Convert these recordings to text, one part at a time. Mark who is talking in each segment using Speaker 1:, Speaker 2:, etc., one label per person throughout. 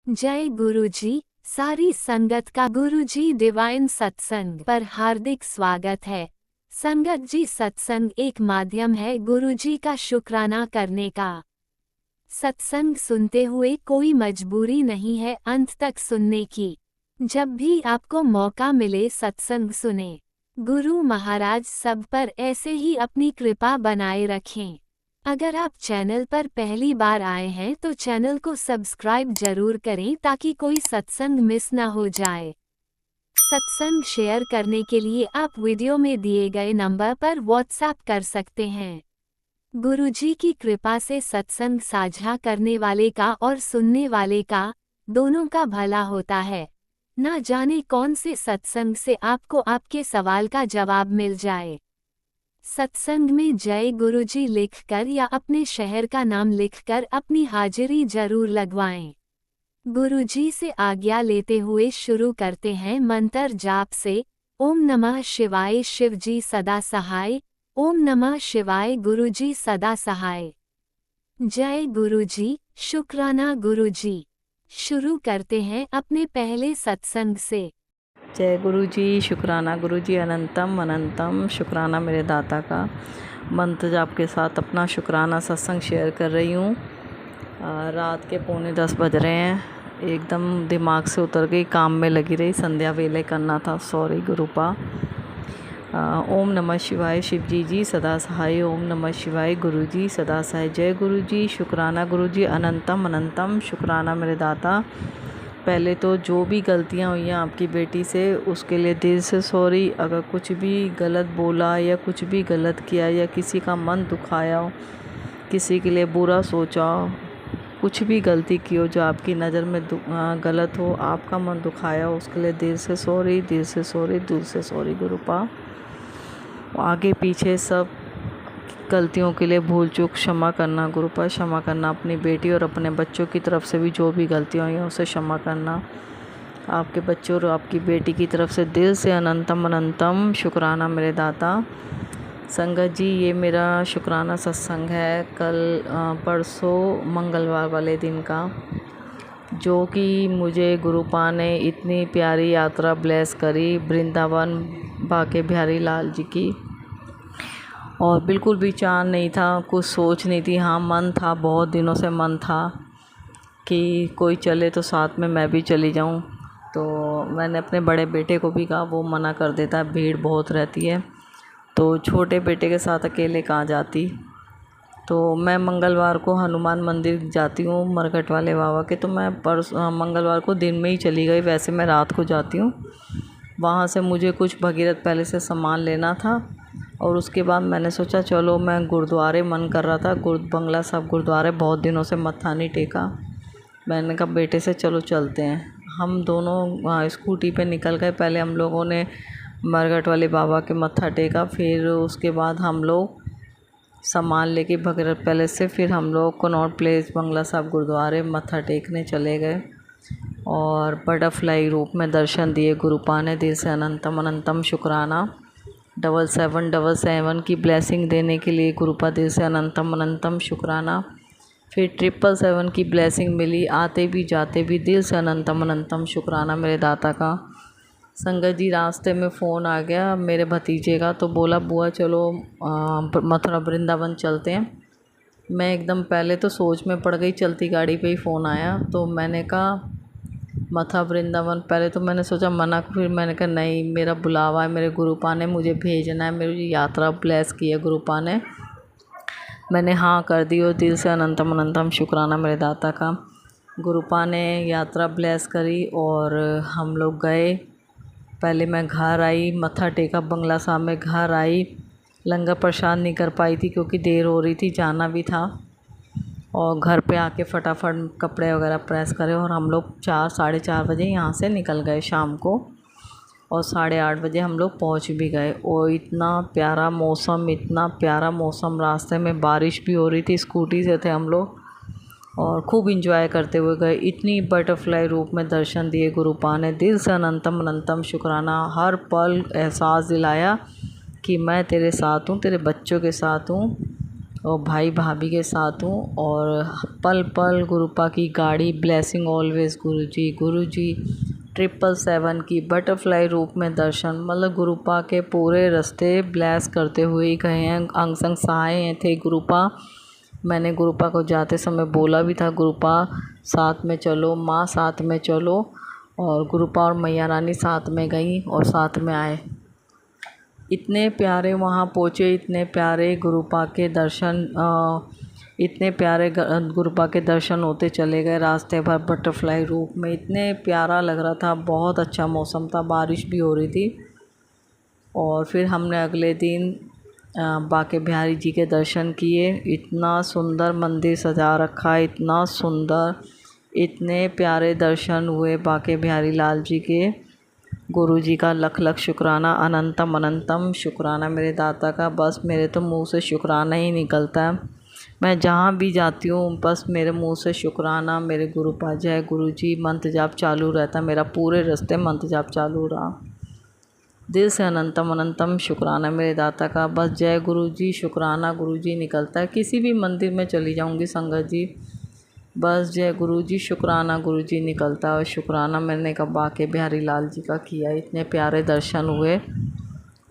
Speaker 1: जय गुरुजी। सारी संगत का गुरुजी डिवाइन सत्संग पर हार्दिक स्वागत है। संगत जी, सत्संग एक माध्यम है गुरुजी का शुक्राना करने का। सत्संग सुनते हुए कोई मजबूरी नहीं है अंत तक सुनने की। जब भी आपको मौका मिले सत्संग सुने। गुरु महाराज सब पर ऐसे ही अपनी कृपा बनाए रखें। अगर आप चैनल पर पहली बार आए हैं तो चैनल को सब्सक्राइब जरूर करें ताकि कोई सत्संग मिस ना हो जाए। सत्संग शेयर करने के लिए आप वीडियो में दिए गए नंबर पर व्हाट्सएप कर सकते हैं। गुरुजी की कृपा से सत्संग साझा करने वाले का और सुनने वाले का दोनों का भला होता है। ना जाने कौन से सत्संग से आपको आपके सवाल का जवाब मिल जाए। सत्संग में जय गुरुजी लिखकर या अपने शहर का नाम लिखकर अपनी हाजिरी जरूर लगवाएं। गुरुजी से आज्ञा लेते हुए शुरू करते हैं मंत्र जाप से। ओम नमः शिवाय शिवजी सदा सहाय। ओम नमः शिवाय गुरुजी सदा सहाय। जय गुरुजी, शुक्राना गुरुजी। शुरू करते हैं अपने पहले सत्संग से।
Speaker 2: जय गुरु जी, शुक्राना गुरु जी, अनंतम अनंतम शुक्राना मेरे दाता का। मंत्र जाप के साथ अपना शुक्राना सत्संग शेयर कर रही हूँ। रात के 9:45 बज रहे हैं। एकदम दिमाग से उतर गई, काम में लगी रही, संध्या वेले करना था, सॉरी गुरुपा। ओम नमः शिवाय शिवजी जी सदा सहाय। ओम नमः शिवाय गुरु जी सदा सहाय। जय गुरु जी, शुक्राना गुरु जी, अनंतम अनंतम शुक्राना मेरे दाता। पहले तो जो भी गलतियां हुई हैं आपकी बेटी से, उसके लिए दिल से सॉरी। अगर कुछ भी गलत बोला या कुछ भी गलत किया या किसी का मन दुखाया हो, किसी के लिए बुरा सोचा हो, कुछ भी गलती की हो जो आपकी नज़र में गलत हो, आपका मन दुखाया हो, उसके लिए दिल से सॉरी, दिल से सॉरी, दिल से सॉरी गुरुपा। आगे पीछे सब गलतियों के लिए भूल चूक क्षमा करना गुरुपा, क्षमा करना। अपनी बेटी और अपने बच्चों की तरफ से भी जो भी गलतियाँ हुई हैं उसे क्षमा करना। आपके बच्चों और आपकी बेटी की तरफ से दिल से अनंतम अनंतम शुक्राना मेरे दाता। संगत जी, ये मेरा शुक्राना सत्संग है कल परसों मंगलवार वाले दिन का, जो कि मुझे गुरुपा ने इतनी प्यारी यात्रा ब्लेस करी वृंदावन बाके बिहारी लाल जी की। और बिल्कुल भी चाह नहीं था, कुछ सोच नहीं थी। हाँ, मन था, बहुत दिनों से मन था कि कोई चले तो साथ में मैं भी चली जाऊं। तो मैंने अपने बड़े बेटे को भी कहा, वो मना कर देता है, भीड़ बहुत रहती है। तो छोटे बेटे के साथ अकेले कहाँ जाती। तो मैं मंगलवार को हनुमान मंदिर जाती हूँ मरघट वाले बाबा के। तो मैं मंगलवार को दिन में ही चली गई, वैसे मैं रात को जाती हूँ। वहाँ से मुझे कुछ भगीरथ पहले से सामान लेना था और उसके बाद मैंने सोचा चलो, मैं गुरुद्वारे मन कर रहा था, बंगला साहब गुरुद्वारे बहुत दिनों से मत्था नहीं टेका। मैंने कहा बेटे से चलो चलते हैं। हम दोनों स्कूटी पे निकल गए। पहले हम लोगों ने मरघट वाले बाबा के मत्था टेका, फिर उसके बाद हम लोग सामान लेके भगीरथ पैलेस से फिर हम लोग कनॉट प्लेस बंगला साहब गुरुद्वारे मत्था टेकने चले गए और बटरफ्लाई रूप में दर्शन दिए गुरुपा ने। दिल से अनंतम अनंतम शुक्राना। 7777 की ब्लेसिंग देने के लिए गुरुपा दिल से अनंतम अनंतम शुक्राना। फिर 777 की ब्लेसिंग मिली, आते भी जाते भी दिल से अनंतम अनंतम शुक्राना मेरे दाता का। संगत जी, रास्ते में फ़ोन आ गया मेरे भतीजे का, तो बोला बुआ चलो मथुरा वृंदावन चलते हैं। मैं एकदम पहले तो सोच में पड़ गई, चलती गाड़ी पे ही फ़ोन आया। तो मैंने कहा मथुरा वृंदावन, पहले तो मैंने सोचा मना, फिर मैंने कहा नहीं, मेरा बुलावा है, मेरे गुरुपा ने मुझे भेजना है, मेरी यात्रा ब्लेस की है गुरुपा ने। मैंने हाँ कर दी और दिल से अनंतम अनंतम शुक्राना मेरे दाता का। गुरुपा ने यात्रा ब्लेस करी और हम लोग गए। पहले मैं घर आई, मत्था टेका बंगला साहब में, घर आई। लंगर प्रसाद नहीं कर पाई थी क्योंकि देर हो रही थी, जाना भी था। और घर पे आके फटाफट कपड़े वगैरह प्रेस करे और हम लोग 4 साढ़े 4 बजे यहाँ से निकल गए शाम को। और 8:30 बजे हम लोग पहुँच भी गए। और इतना प्यारा मौसम, इतना प्यारा मौसम, रास्ते में बारिश भी हो रही थी, स्कूटी से थे हम लोग और खूब इंजॉय करते हुए गए। इतनी बटरफ्लाई रूप में दर्शन दिए गुरुपा ने। दिल से अनंतम अनंतम शुक्राना। हर पल एहसास दिलाया कि मैं तेरे साथ हूँ, तेरे बच्चों के साथ हूँ। और भाई भाभी के साथ हूँ और पल पल गुरुपा की गाड़ी ब्लेसिंग ऑलवेज गुरुजी 777 की बटरफ्लाई रूप में दर्शन, मतलब गुरुपा के पूरे रास्ते ब्लेस करते हुए ही गए हैं। अंग संग सहाय थे गुरुपा। मैंने गुरुपा को जाते समय बोला भी था, गुरुपा साथ में चलो, माँ साथ में चलो, और गुरुपा और मैया रानी साथ में गई और साथ में आए। इतने प्यारे वहाँ पहुँचे, इतने प्यारे गुरुपा के दर्शन, इतने प्यारे गुरुपा के दर्शन होते चले गए रास्ते भर बटरफ्लाई रूप में। इतने प्यारा लग रहा था, बहुत अच्छा मौसम था, बारिश भी हो रही थी। और फिर हमने अगले दिन बांके बिहारी जी के दर्शन किए। इतना सुंदर मंदिर सजा रखा है, इतना सुंदर, इतने प्यारे दर्शन हुए बांके बिहारी लाल जी के। गुरु जी का लख लख शुक्राना, अनंतम अनंतम शुक्राना मेरे दाता का। बस मेरे तो मुंह से शुक्राना ही निकलता है। मैं जहाँ भी जाती हूँ बस मेरे मुंह से शुक्राना, मेरे गुरु पा जय गुरु जी मंत्र जाप चालू रहता है मेरा। पूरे रास्ते मंत्र जाप चालू रहा। दिल से अनंतम अनंतम शुक्राना मेरे दाता का। बस जय गुरु जी, शुक्राना गुरु जी निकलता है। किसी भी मंदिर में चली जाऊँगी संगत जी, बस जय गुरु जी, शुक्राना गुरु जी निकलता है। और शुक्राना मैंने कहा बांके बिहारी लाल जी का किया। इतने प्यारे दर्शन हुए।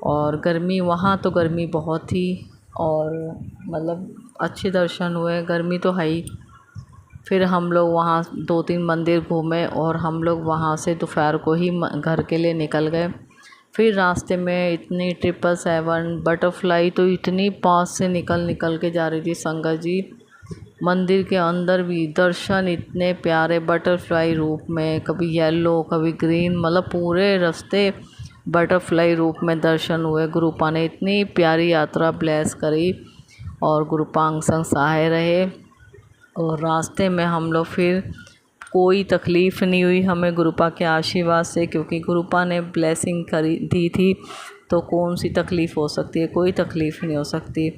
Speaker 2: और गर्मी, वहाँ तो गर्मी बहुत थी, और मतलब अच्छे दर्शन हुए, गर्मी तो है ही। फिर हम लोग वहाँ 2-3 मंदिर घूमे और हम लोग वहाँ से दोपहर को ही घर के लिए निकल गए। फिर रास्ते में इतनी 777 बटरफ्लाई तो इतनी पास से निकल के जा रही थी संगत जी। मंदिर के अंदर भी दर्शन इतने प्यारे बटरफ्लाई रूप में, कभी येलो कभी ग्रीन, मतलब पूरे रास्ते बटरफ्लाई रूप में दर्शन हुए। गुरुपा ने इतनी प्यारी यात्रा ब्लेस करी और गुरुपा अंग संग सहाय रहे। और रास्ते में हम लोग फिर कोई तकलीफ़ नहीं हुई हमें गुरुपा के आशीर्वाद से, क्योंकि गुरुपा ने ब्लेसिंग करी दी थी, तो कौन सी तकलीफ़ हो सकती है, कोई तकलीफ़ नहीं हो सकती।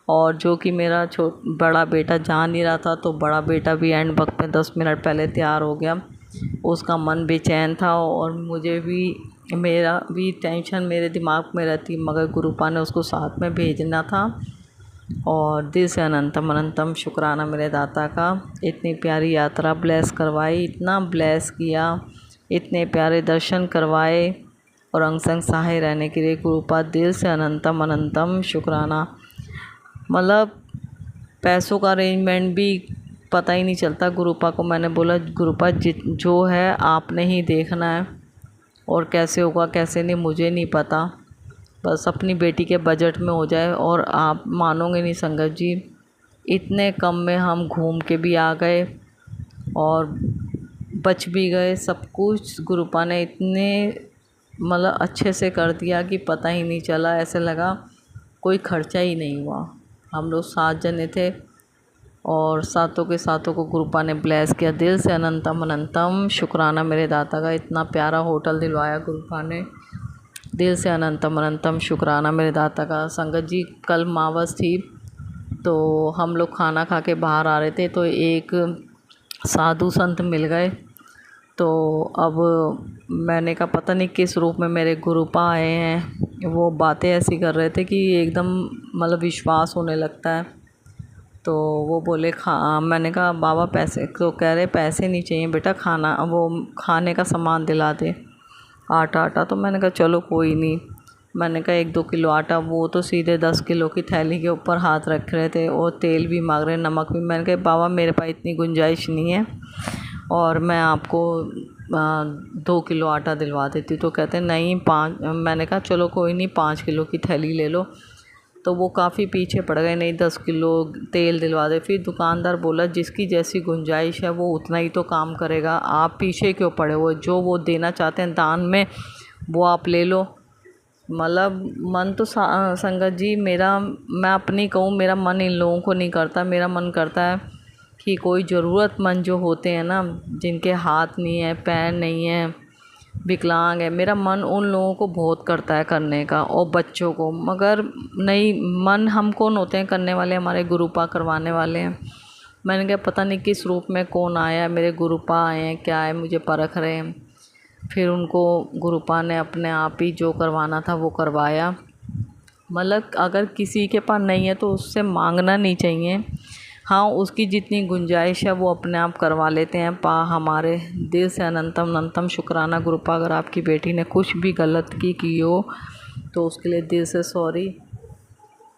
Speaker 2: और जो कि मेरा बड़ा बेटा जा नहीं रहा था, तो बड़ा बेटा भी एंड वक्त में 10 मिनट पहले तैयार हो गया। उसका मन बेचैन था और मुझे भी, मेरा भी टेंशन मेरे दिमाग में रहती, मगर गुरुपा ने उसको साथ में भेजना था। और दिल से अनंतम अनंतम शुक्राना मेरे दाता का। इतनी प्यारी यात्रा ब्लेस करवाई, इतना ब्लेस किया, इतने प्यारे दर्शन करवाए और अंग संग सहाय रहने के लिए गुरुपा दिल से अनंतम अनंतम शुक्राना। मतलब पैसों का अरेंजमेंट भी पता ही नहीं चलता। गुरुपा को मैंने बोला, गुरुपा जो है आपने ही देखना है, और कैसे होगा कैसे नहीं मुझे नहीं पता, बस अपनी बेटी के बजट में हो जाए। और आप मानोगे नहीं संगत जी, इतने कम में हम घूम के भी आ गए और बच भी गए सब कुछ। गुरुपा ने इतने मतलब अच्छे से कर दिया कि पता ही नहीं चला, ऐसे लगा कोई खर्चा ही नहीं हुआ। हम लोग 7 जने थे और सातों के सातों को गुरुपा ने ब्लेस किया। दिल से अनंतम अनंतम शुक्राना मेरे दाता का। इतना प्यारा होटल दिलवाया गुरुपा ने, दिल से अनंतम अनंतम शुक्राना मेरे दाता का। संगत जी कल मावस थी, तो हम लोग खाना खा के बाहर आ रहे थे, तो एक साधु संत मिल गए। तो अब मैंने कहा पता नहीं किस रूप में मेरे गुरुपा आए हैं। वो बातें ऐसी कर रहे थे कि एकदम मतलब विश्वास होने लगता है। तो वो बोले मैंने कहा बाबा पैसे, तो कह रहे पैसे नहीं चाहिए बेटा, खाना, वो खाने का सामान दिला दे, आटा। तो मैंने कहा चलो कोई नहीं। मैंने कहा 1-2 किलो आटा, वो तो सीधे 10 किलो की थैली के ऊपर हाथ रख रहे थे, और तेल भी मांग रहे, नमक भी। मैंने कहा बाबा मेरे पास इतनी गुंजाइश नहीं है, और मैं आपको 2 किलो आटा दिलवा देती। तो कहते नहीं 5। मैंने कहा चलो कोई नहीं, 5 किलो की थैली ले लो। तो वो काफ़ी पीछे पड़ गए, नहीं 10 किलो तेल दिलवा दे। फिर दुकानदार बोला जिसकी जैसी गुंजाइश है वो उतना ही तो काम करेगा, आप पीछे क्यों पड़े हो, जो वो देना चाहते हैं दान में वो आप ले लो। मतलब मन तो संगत जी मेरा, मैं अपनी कहूँ, मेरा मन इन लोगों को नहीं करता। मेरा मन करता है कि कोई ज़रूरतमंद जो होते हैं ना, जिनके हाथ नहीं है, पैर नहीं है, विकलांग है, मेरा मन उन लोगों को बहुत करता है करने का, और बच्चों को। मगर नहीं, मन हम कौन होते हैं करने वाले, हमारे गुरुपा करवाने वाले हैं। मैंने कहा पता नहीं किस रूप में कौन आया, मेरे गुरुपा आए हैं क्या है, मुझे परख रहे हैं। फिर उनको गुरुपा ने अपने आप ही जो करवाना था वो करवाया। मतलब अगर किसी के पास नहीं है तो उससे मांगना नहीं चाहिए। हाँ, उसकी जितनी गुंजाइश है वो अपने आप करवा लेते हैं। हमारे दिल से अनंतम अनंतम शुक्राना गुरुपा। अगर आपकी बेटी ने कुछ भी गलत की हो तो उसके लिए दिल से सॉरी।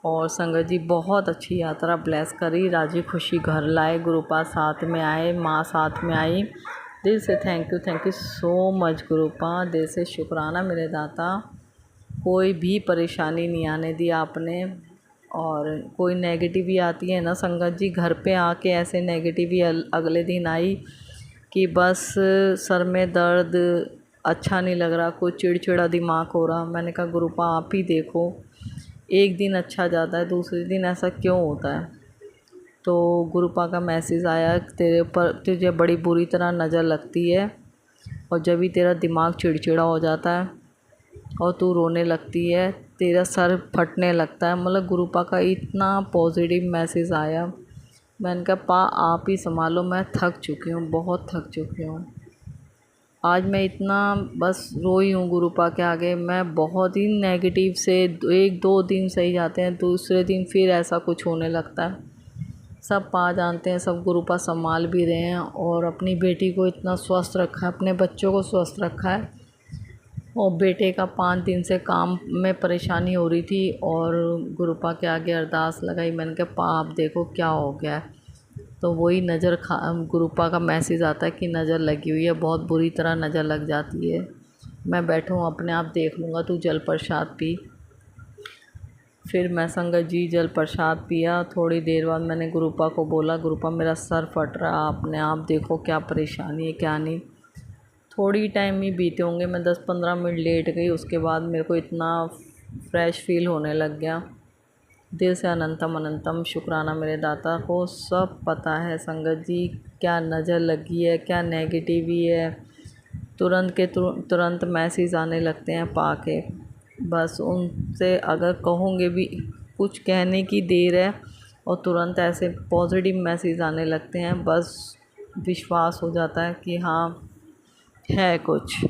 Speaker 2: और संगत जी बहुत अच्छी यात्रा ब्लेस करी, राजी खुशी घर लाए, गुरुपा साथ में आए, माँ साथ में आई। दिल से थैंक यू सो मच गुरुपा। दिल से शुक्राना मेरे दाता। कोई भी परेशानी नहीं आने दी आपने। और कोई नेगेटिव आती है ना संगत जी, घर पे आके ऐसे नेगेटिव अगले दिन आई कि बस सर में दर्द, अच्छा नहीं लग रहा, कुछ चिड़चिड़ा दिमाग हो रहा। मैंने कहा गुरुपा आप ही देखो, एक दिन अच्छा जाता है दूसरे दिन ऐसा क्यों होता है। तो गुरुपा का मैसेज आया, तेरे ऊपर तुझे बड़ी बुरी तरह नज़र लगती है और जब भी तेरा दिमाग चिड़चिड़ा हो जाता है और तू रोने लगती है, तेरा सर फटने लगता है। मतलब गुरुपा का इतना पॉजिटिव मैसेज आया। मैंने कहा पा आप ही संभालो, मैं थक चुकी हूँ, बहुत थक चुकी हूँ। आज मैं इतना बस रोई हूँ गुरुपा के आगे। मैं बहुत ही नेगेटिव से 1-2 दिन सही जाते हैं, दूसरे दिन फिर ऐसा कुछ होने लगता है। सब पा जानते हैं, सब गुरुपा संभाल भी रहे हैं और अपनी बेटी को इतना स्वस्थ रखा है, अपने बच्चों को स्वस्थ रखा है। और बेटे का 5 दिन से काम में परेशानी हो रही थी और गुरुपा के आगे अरदास लगाई। मैंने कहा पा आप देखो क्या हो गया है। तो वही गुरुपा का मैसेज आता है कि नज़र लगी हुई है, बहुत बुरी तरह नज़र लग जाती है। मैं बैठूँ अपने आप देख लूँगा, तू जल प्रसाद पी। फिर मैं संगत जी जल प्रसाद पिया। थोड़ी देर बाद मैंने गुरुपा को बोला गुरुपा मेरा सर फट रहा, अपने आप देखो क्या परेशानी है क्या नहीं। थोड़ी टाइम ही बीते होंगे, मैं 10-15 मिनट लेट गई। उसके बाद मेरे को इतना फ्रेश फील होने लग गया। दिल से अनंतम अनंतम शुक्राना मेरे दाता को। सब पता है संगत जी क्या नज़र लगी है, क्या नेगेटिव है। तुरंत मैसेज आने लगते हैं पा के। बस उनसे अगर कहोगे भी, कुछ कहने की देर है और तुरंत ऐसे पॉजिटिव मैसेज आने लगते हैं। बस विश्वास हो जाता है कि हाँ है कुछ।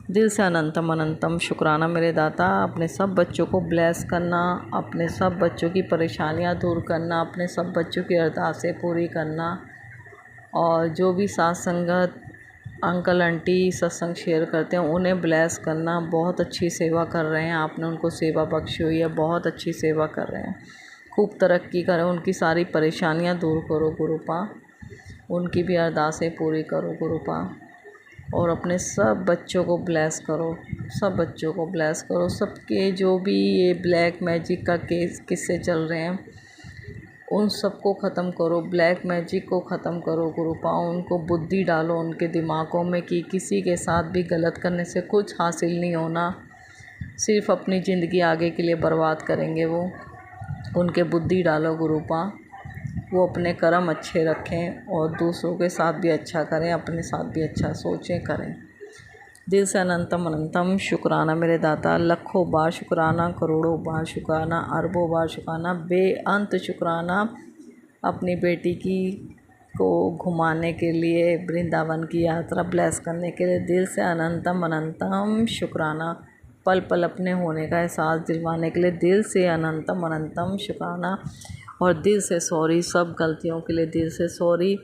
Speaker 2: दिल से अनंतम अनंतम शुक्राना मेरे दाता। अपने सब बच्चों को ब्लेस करना, अपने सब बच्चों की परेशानियां दूर करना, अपने सब बच्चों की अरदासें पूरी करना। और जो भी साथ संगत अंकल आंटी सत्संग शेयर करते हैं उन्हें ब्लेस करना। बहुत अच्छी सेवा कर रहे हैं, आपने उनको सेवा बख्शी हुई है, बहुत अच्छी सेवा कर रहे हैं। खूब तरक्की करें, उनकी सारी परेशानियां दूर करो गुरुपा, उनकी भी अरदासें पूरी करो गुरुपा। और अपने सब बच्चों को ब्लेस करो, सब बच्चों को ब्लेस करो। सबके जो भी ये ब्लैक मैजिक का किस्से चल रहे हैं उन सबको ख़त्म करो, ब्लैक मैजिक को ख़त्म करो गुरुपा। उनको बुद्धि डालो उनके दिमागों में कि किसी के साथ भी गलत करने से कुछ हासिल नहीं होना, सिर्फ़ अपनी ज़िंदगी आगे के लिए बर्बाद करेंगे वो। उनके बुद्धि डालो गुरुपा, वो अपने कर्म अच्छे रखें और दूसरों के साथ भी अच्छा करें, अपने साथ भी अच्छा सोचें करें। दिल से अनंतम अनंतम शुक्राना मेरे दाता। लाखों बार शुक्राना, करोड़ों बार शुक्राना, अरबों बार शुक्राना, बेअंत शुक्राना अपनी बेटी को घुमाने के लिए, वृंदावन की यात्रा ब्लेस करने के लिए। दिल से अनंतम अनंतम शुक्राना। पल पल अपने होने का एहसास दिलवाने के लिए दिल से अनंतम अनंतम शुक्राना। और दिल से सॉरी, सब गलतियों के लिए दिल से सॉरी।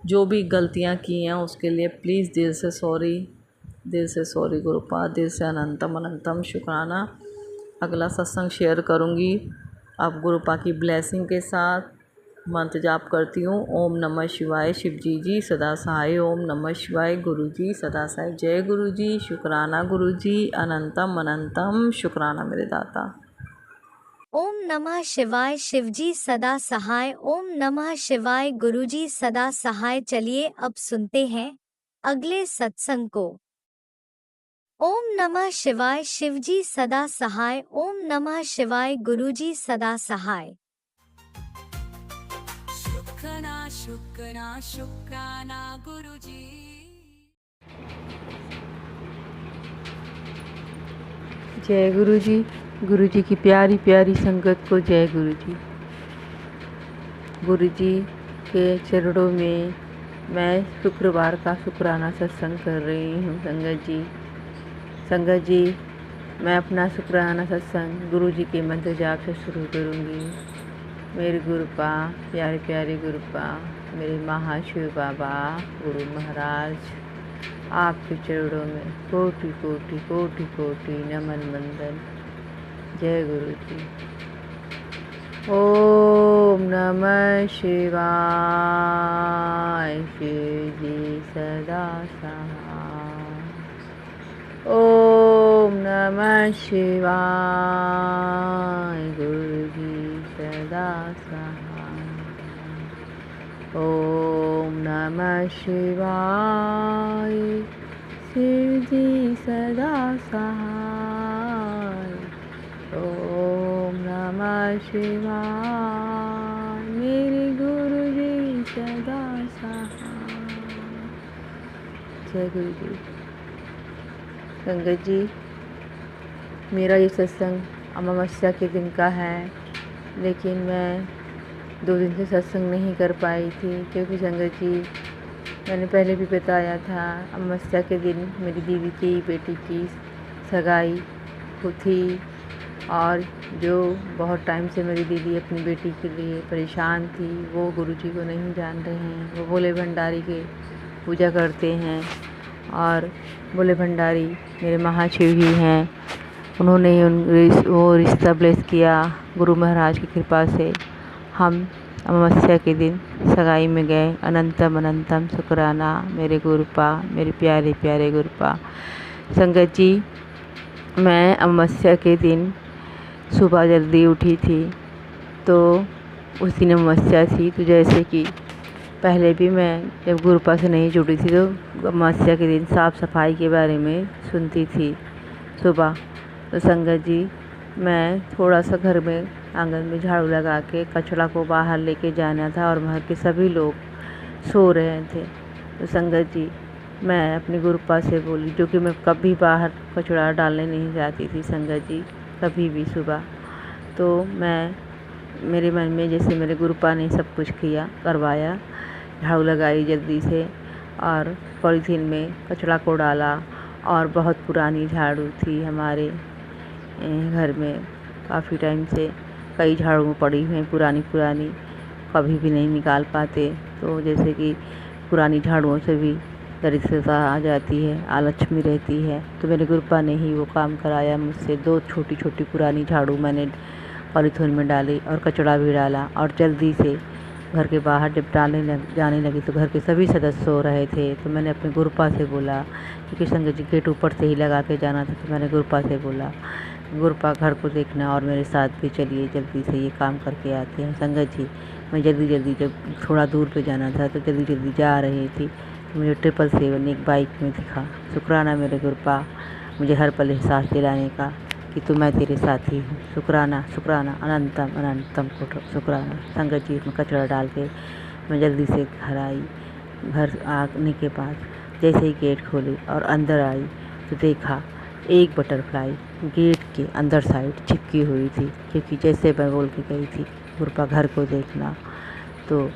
Speaker 2: जो भी गलतियां की हैं उसके लिए प्लीज़ दिल से सॉरी, दिल से सॉरी गुरुपा। दिल से अनंतम अनंतम शुक्राना। अगला सत्संग शेयर करूँगी अब गुरुपा की ब्लेसिंग के साथ। मंत्र जाप करती हूँ। ओम नमः शिवाय, शिवजी जी सदा सहाय। ओम नमः शिवाय, गुरु जी सदा सहाय। जय गुरु जी, शुक्राना गुरु जी, अनंतम अनंतम शुक्राना मेरे दाता।
Speaker 1: ओम नमः शिवाय, शिवजी सदा सहाय। ओम नमः शिवाय, गुरुजी सदा सहाय। चलिए अब सुनते हैं अगले सत्संग को। ओम नमः शिवाय, शिवजी सदा सहाय। ओम नमः शिवाय, गुरुजी सदा सहाय।
Speaker 3: शुक्राना शुक्राना शुक्राना गुरुजी।
Speaker 4: जय गुरु जी। गुरु जी की प्यारी प्यारी संगत को जय गुरु जी। गुरु जी के चरणों में मैं शुक्रवार का शुक्राना सत्संग कर रही हूँ। संगत जी मैं अपना शुक्राना सत्संग गुरु जी के मंत्र जाप से शुरू करूँगी। मेरे गुरुपा, प्यारे प्यारे गुरुपा, मेरे महाशिव बाबा गुरु महाराज, आपके चरणों में कोटि कोटि कोटि कोटि नमन वंदन। जय गुरु जी। ओम नमः शिवाय। शिव जी सदा सहाय। ओम नमः शिवाय। गुरु जी सदा सहाय। ओम नमः शिवाय। शिव जी सदा सहाय। ओम नमः शिवाय। मेरे गुरु जी सदा सहाय। जय गुरु जी। संगत जी, मेरा ये सत्संग अमावस्या के दिन का है, लेकिन मैं 2 दिन से सत्संग नहीं कर पाई थी, क्योंकि संगत जी मैंने पहले भी बताया था, अमावस्या के दिन मेरी दीदी की बेटी की सगाई थी, और जो बहुत टाइम से मेरी दीदी अपनी बेटी के लिए परेशान थी, वो गुरुजी को नहीं जान रहे हैं। वो भोले भंडारी के पूजा करते हैं, और भोले भंडारी मेरे महाशिव ही हैं। उन्होंने वो रिश्ता ब्लेस किया गुरु महाराज की कृपा से। हम अमावस्या के दिन सगाई में गए। अनंतम अनंतम शुक्राना मेरे गुरुपा, मेरे प्यारे प्यारे गुरुपा। संगत जी, मैं अमावस्या के दिन सुबह जल्दी उठी थी, तो उस दिन अमावस्या थी, तो जैसे कि पहले भी मैं जब गुरुपा से नहीं जुड़ी थी, तो अमावस्या के दिन साफ़ सफाई के बारे में सुनती थी सुबह। तो संगत जी, मैं थोड़ा सा घर में आंगन में झाड़ू लगा के कचरा को बाहर लेके जाना था, और वहाँ के सभी लोग सो रहे थे। तो संगत जी, मैं अपनी गुरुपा से बोली, जो कि मैं कभी बाहर कचरा डालने नहीं जाती थी संगत जी, कभी भी सुबह। तो मेरे मन में, जैसे मेरे गुरुपा ने सब कुछ किया, करवाया, झाड़ू लगाई जल्दी से, और पॉलीथीन में कचरा को डाला। और बहुत पुरानी झाड़ू थी हमारे घर में, काफ़ी टाइम से कई झाड़ू पड़ी हुई हैं पुरानी, कभी भी नहीं निकाल पाते। तो जैसे कि पुरानी झाड़ुओं से भी दरिद्रता आ जाती है, अलक्ष्मी रहती है। तो मेरे गुरुपा ने ही वो काम कराया मुझसे। 2 छोटी छोटी पुरानी झाड़ू मैंने पॉलीथीन में डाली, और कचरा भी डाला, और जल्दी से घर के बाहर जब जाने लगी, तो घर के सभी सदस्य सो रहे थे। तो मैंने अपने गुरुपा से बोला, क्योंकि संगत जी गेट ऊपर से ही लगा के जाना था, तो मैंने गुरुपा से बोला, गुरुपा घर को देखना और मेरे साथ भी चलिए, जल्दी से ये काम करके आते हैं। संगत जी, मैं जल्दी जब थोड़ा दूर पे जाना था, तो जल्दी जा रही थी, तो मुझे 777 एक बाइक में दिखा। शुक्राना मेरे गुरुपा, मुझे हर पल एहसास दिलाने का कि तो मैं तेरे साथी हूँ। शुक्राना शुक्राना अनंतम अनंतम शुक्राना। संगत जी, में कचरा डाल के मैं जल्दी से घर आई। घर आने के बाद जैसे ही गेट खोली और अंदर आई, तो देखा एक बटरफ्लाई गेट के अंदर साइड चिपकी हुई थी, क्योंकि जैसे मैं बोल के गई थी गुरुपा घर को देखना। तो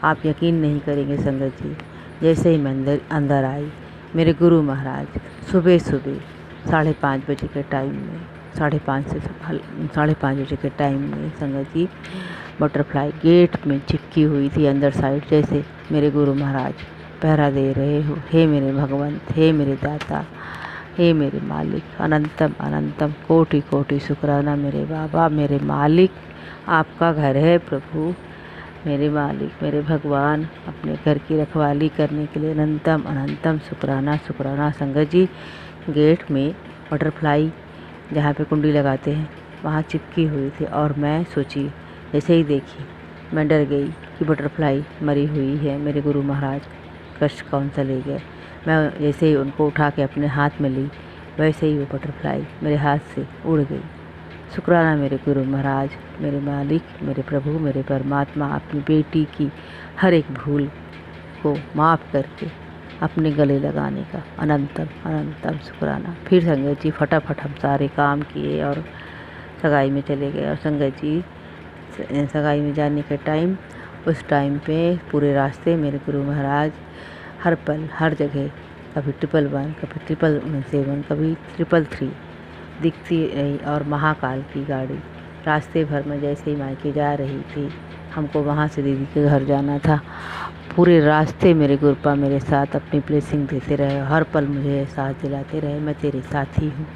Speaker 4: आप यकीन नहीं करेंगे संगत जी, जैसे ही मैं अंदर आई, मेरे गुरु महाराज सुबह 5:30 बजे के टाइम में, 5:30 बजे के टाइम में संगत जी, बटरफ्लाई गेट में चिपकी हुई थी अंदर साइड, जैसे मेरे गुरु महाराज पहरा दे रहे हो। हे मेरे भगवंत, हे मेरे दाता, हे मेरे मालिक, अनंतम अनंतम कोटि कोटि शुक्राना मेरे बाबा, मेरे मालिक। आपका घर है प्रभु, मेरे मालिक, मेरे भगवान। अपने घर की रखवाली करने के लिए अनंतम अनंतम शुक्राना शुक्राना। संगत जी, गेट में बटरफ्लाई जहाँ पे कुंडी लगाते हैं वहाँ चिपकी हुई थी, और मैं सोची, जैसे ही देखी मैं डर गई कि बटरफ्लाई मरी हुई है, मेरे गुरु महाराज कष्ट कौन सा ले गए। मैं जैसे ही उनको उठा के अपने हाथ में ली, वैसे ही वो बटरफ्लाई मेरे हाथ से उड़ गई। शुक्राना मेरे गुरु महाराज, मेरे मालिक, मेरे प्रभु, मेरे परमात्मा, अपनी बेटी की हर एक भूल को माफ़ करके अपने गले लगाने का अनंतम अनंतम शुक्राना। फिर संगत जी, फटाफट हम सारे काम किए और सगाई में चले गए। और संगत जी, सगाई में जाने के टाइम, उस टाइम पे पूरे रास्ते मेरे गुरु महाराज हर पल हर जगह, कभी 111, कभी 777, कभी 333, दिखती रही, और महाकाल की गाड़ी रास्ते भर में जैसे ही मायके जा रही थी, हमको वहाँ से दीदी के घर जाना था। पूरे रास्ते मेरे गुरुपा मेरे साथ अपनी ब्लेसिंग देते रहे, हर पल मुझे साथ दिलाते रहे, मैं तेरे साथ ही हूँ।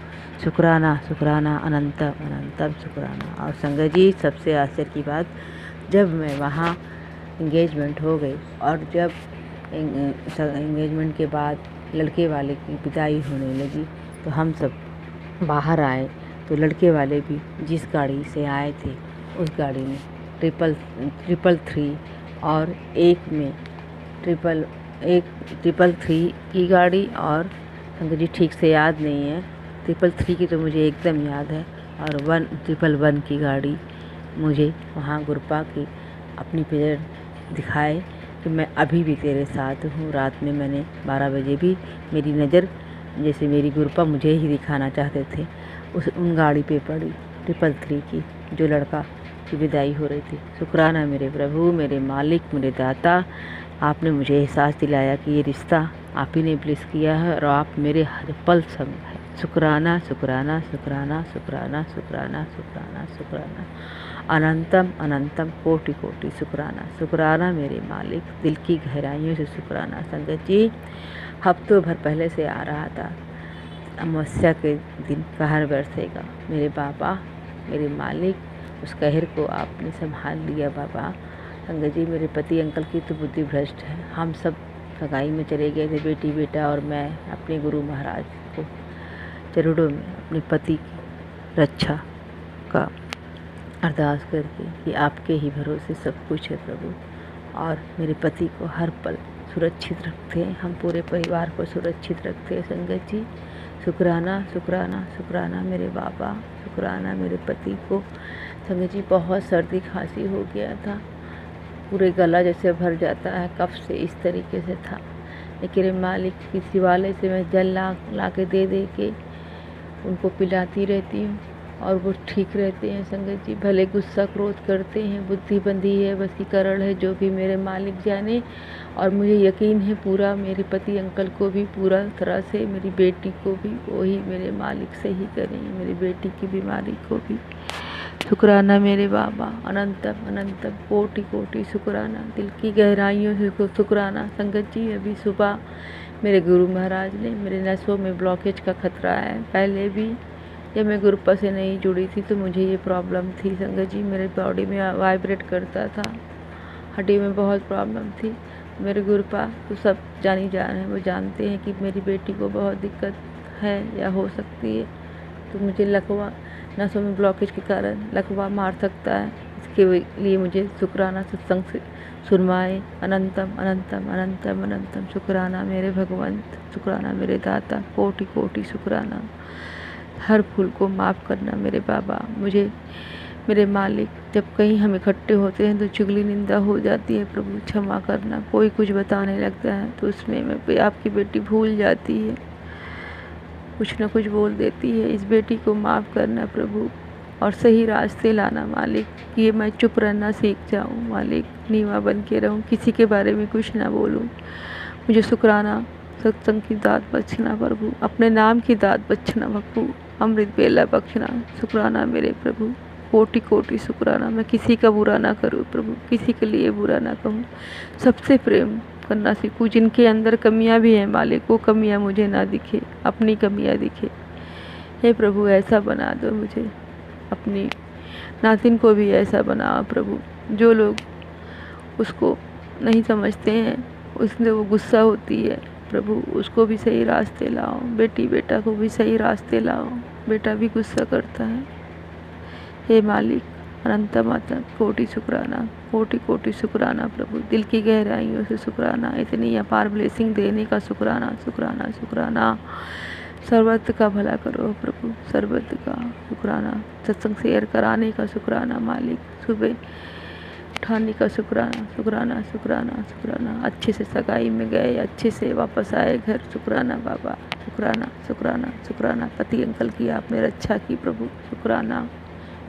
Speaker 4: शुक्राना शुक्राना अनंतम अनंतम शुक्राना। और संगत जी, सबसे आश्चर्य की बात, जब मैं वहाँ इंगेजमेंट हो गई और जब इंगेजमेंट के बाद लड़के वाले की विदाई होने लगी, तो हम सब बाहर आए, तो लड़के वाले भी जिस गाड़ी से आए थे उस गाड़ी में 333 और एक में 333 की गाड़ी, और संगत जी ठीक से याद नहीं है, 333 की तो मुझे एकदम याद है, और 111 की गाड़ी मुझे वहाँ गुरुपा की अपनी पिक्चर दिखाए कि मैं अभी भी तेरे साथ हूँ। रात में मैंने 12 बजे भी मेरी नज़र, जैसे मेरी गुरुपा मुझे ही दिखाना चाहते थे, उन गाड़ी पे पड़ी 333 की, जो लड़का की विदाई हो रही थी। शुक्राना मेरे प्रभु, मेरे मालिक, मेरे दाता, आपने मुझे एहसास दिलाया कि ये रिश्ता आप ही ने ब्लेस किया है और आप मेरे हर पल संग है। शुक्राना शुक्राना शुक्राना शुक्राना शुक्राना शुक्राना शुक्राना, अनंतम अनंतम कोटि कोटि शुक्राना। शुक्राना मेरे मालिक, दिल की गहराइयों से शुक्राना। संगत जी, हफ्तों भर पहले से आ रहा था, अमावस्या के दिन कहर बरसेगा। मेरे बाबा, मेरे मालिक, उस कहर को आपने संभाल लिया बाबा। संगत जी, मेरे पति अंकल की तो बुद्धि भ्रष्ट है। हम सब सगाई में चले गए थे, बेटी बेटा और मैं, अपने गुरु महाराज को चरणों में अपने पति की रक्षा का अरदास करके कि आपके ही भरोसे सब कुछ है प्रभु, और मेरे पति को हर पल सुरक्षित रखते हैं, हम पूरे परिवार को सुरक्षित रखते हैं। संगत जी, शुक्राना शुक्राना शुक्राना मेरे बाबा, शुक्राना मेरे पति को। संगत जी, बहुत सर्दी खांसी हो गया था, पूरे गला जैसे भर जाता है कफ से, इस तरीके से था। लेकिन मालिक की शिवालय से मैं जल ला के दे के उनको पिलाती रहती हूँ और वो ठीक रहते हैं। संगत जी, भले गुस्सा क्रोध करते हैं, बुद्धि बंधी है, वशीकरण है, जो भी मेरे मालिक जाने। और मुझे यकीन है पूरा, मेरे पति अंकल को भी पूरा तरह से, मेरी बेटी को भी वही मेरे मालिक से ही करेंगे, मेरी बेटी की बीमारी को भी। शुक्राना मेरे बाबा, अनंतम अनंतम कोटि कोटि शुक्राना, दिल की गहराइयों से शुक्राना। संगत जी, अभी सुबह मेरे गुरु महाराज ने, मेरे नसों में ब्लॉकेज का खतरा है। पहले भी जब मैं गुरुपा से नहीं जुड़ी थी तो मुझे ये प्रॉब्लम थी। संगत जी, मेरे बॉडी में वाइब्रेट करता था, हड्डी में बहुत प्रॉब्लम थी। मेरे गुरुपा तो सब जानी जान है, वो जानते हैं कि मेरी बेटी को बहुत दिक्कत है या हो सकती है, तो मुझे लकवा, नसों में ब्लॉकेज के कारण लकवा मार सकता है। इसके लिए मुझे शुक्राना सत्संग से सुनवाए। अनंतम अनंतम अनंतम अनंतम शुक्राना मेरे भगवंत, शुक्राना मेरे दाता, कोटि कोटि शुक्राना। हर भूल को माफ़ करना मेरे बाबा, मुझे मेरे मालिक, जब कहीं हम इकट्ठे होते हैं तो चुगली निंदा हो जाती है प्रभु, क्षमा करना। कोई कुछ बताने लगता है तो उसमें मैं आपकी बेटी भूल जाती है, कुछ न कुछ बोल देती है। इस बेटी को माफ़ करना प्रभु और सही रास्ते लाना मालिक, ये मैं चुप रहना सीख जाऊँ मालिक, नीवा बन के रहूँ, किसी के बारे में कुछ ना बोलूँ। मुझे शुक्राना सत्संग की दात बख्शना प्रभु, अपने नाम की दात बख्शना प्रभु, अमृत बेला बख्शना। शुक्राना मेरे प्रभु, कोटि कोटि शुक्राना। मैं किसी का बुरा ना करूँ प्रभु, किसी के लिए बुरा ना कहूँ, सबसे प्रेम करना सीखूँ। जिनके अंदर कमियां भी हैं मालिक, वो कमियां मुझे ना दिखे, अपनी कमियां दिखे। हे प्रभु, ऐसा बना दो मुझे, अपनी नातिन को भी ऐसा बनाओ प्रभु। जो लोग उसको नहीं समझते हैं, उसने वो गुस्सा होती है प्रभु, उसको भी सही रास्ते लाओ। बेटी बेटा को भी सही रास्ते लाओ, बेटा भी गुस्सा करता है। हे मालिक, अनंत माता, कोटि शुक्राना, कोटि कोटि शुक्राना प्रभु, दिल की गहराइयों से शुक्राना। इतनी अपार ब्लेसिंग देने का शुक्राना शुक्राना शुक्राना। सर्वत्र का भला करो प्रभु, सर्वत्र का शुक्राना। सत्संग शेयर कराने का शुक्राना मालिक, सुबह उठाने का शुक्राना शुक्राना शुक्राना शुक्राना। अच्छे से सगाई में गए, अच्छे से वापस आए घर, शुक्राना बाबा, शुक्राना शुक्राना शुक्राना। पति अंकल की आपने रक्षा की प्रभु, शुक्राना,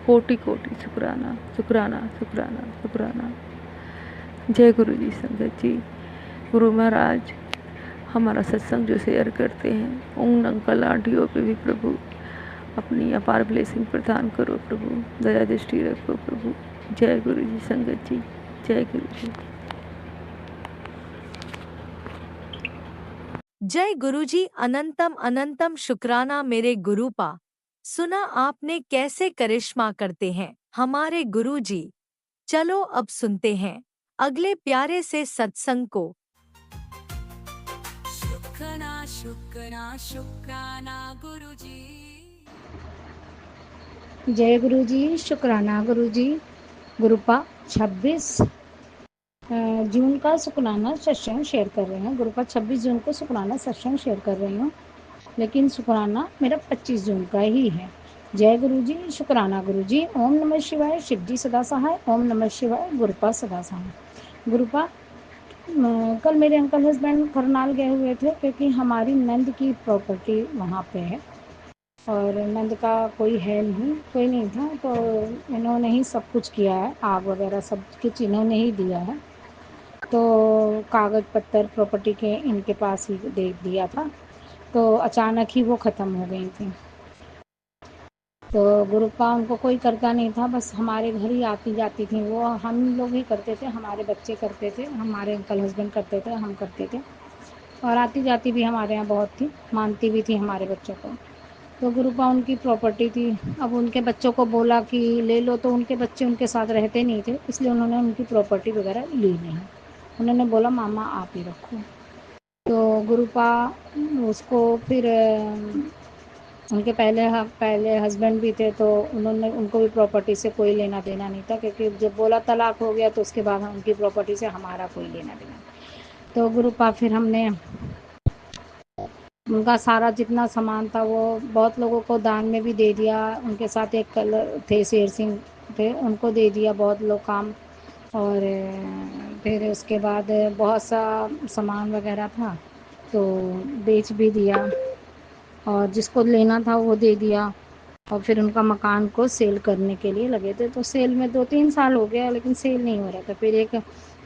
Speaker 4: कोटि कोटि शुक्राना शुक्राना शुक्राना शुक्राना। जय गुरु जी। संगत जी, गुरु महाराज हमारा सत्संग जो शेयर करते हैं, उन अंकल आंटियों पे भी प्रभु अपनी अपार ब्लेसिंग प्रदान करो प्रभु, दया दृष्टि रखो प्रभु। जय गुरु जी संगत जी, जय गुरु जी।
Speaker 1: जय गुरुजी। अनंतम अनंतम शुक्राना मेरे गुरुपा। सुना आपने कैसे करिश्मा करते हैं हमारे गुरुजी। चलो अब सुनते हैं अगले प्यारे से सत्संग को।
Speaker 3: शुक्राना शुक्राना शुक्राना गुरुजी।
Speaker 5: जय गुरु जी, शुक्राना गुरु जी। गुरुपा 26 जून का शुक्राना सत्संग शेयर कर रहे हैं। गुरुपा 26 जून को शुक्राना सत्संग शेयर कर रही हूँ, लेकिन शुक्राना मेरा 25 जून का ही है। जय गुरु जी, शुक्राना गुरु जी। ओम नमः शिवाय, शिव जी सदा सहाय। ओम नमः शिवाय, गुरुपा सदा सहाय। गुरुपा कल मेरे अंकल हस्बैंड करनाल गए हुए थे, क्योंकि हमारी नंद की प्रॉपर्टी वहाँ पे है और नंद का कोई है नहीं, कोई नहीं था, तो इन्होंने ही सब कुछ किया है। आग वगैरह सब कुछ इन्होंने ही दिया है। तो कागज़ पत्तर प्रॉपर्टी के इनके पास ही दे दिया था, तो अचानक ही वो ख़त्म हो गई थी। तो ग्रुप का उनको कोई करता नहीं था, बस हमारे घर ही आती जाती थी वो। हम लोग ही करते थे, हमारे बच्चे करते थे, हमारे अंकल हस्बैंड करते थे, हम करते थे। और आती जाती भी हमारे यहाँ बहुत थी, मानती भी थी हमारे बच्चों को। तो गुरुपा उनकी प्रॉपर्टी थी। अब उनके बच्चों को बोला कि ले लो, तो उनके बच्चे उनके साथ रहते नहीं थे, इसलिए उन्होंने उनकी प्रॉपर्टी वगैरह ली नहीं। उन्होंने बोला मामा आप ही रखो। तो गुरुपा उसको फिर उनके पहले हस्बैंड भी थे, तो उन्होंने उनको भी प्रॉपर्टी से कोई लेना देना नहीं था, क्योंकि जब बोला तलाक हो गया तो उसके बाद उनकी प्रॉपर्टी से हमारा कोई लेना देना। तो गुरुपा फिर हमने उनका सारा जितना सामान था वो बहुत लोगों को दान में भी दे दिया। उनके साथ एक कलर थे, शेर सिंह थे, उनको दे दिया बहुत लोग काम। और फिर उसके बाद बहुत सा सामान वगैरह था तो बेच भी दिया, और जिसको लेना था वो दे दिया। और फिर उनका मकान को सेल करने के लिए लगे थे, तो सेल में 2-3 साल हो गया, लेकिन सेल नहीं हो रहा था। फिर एक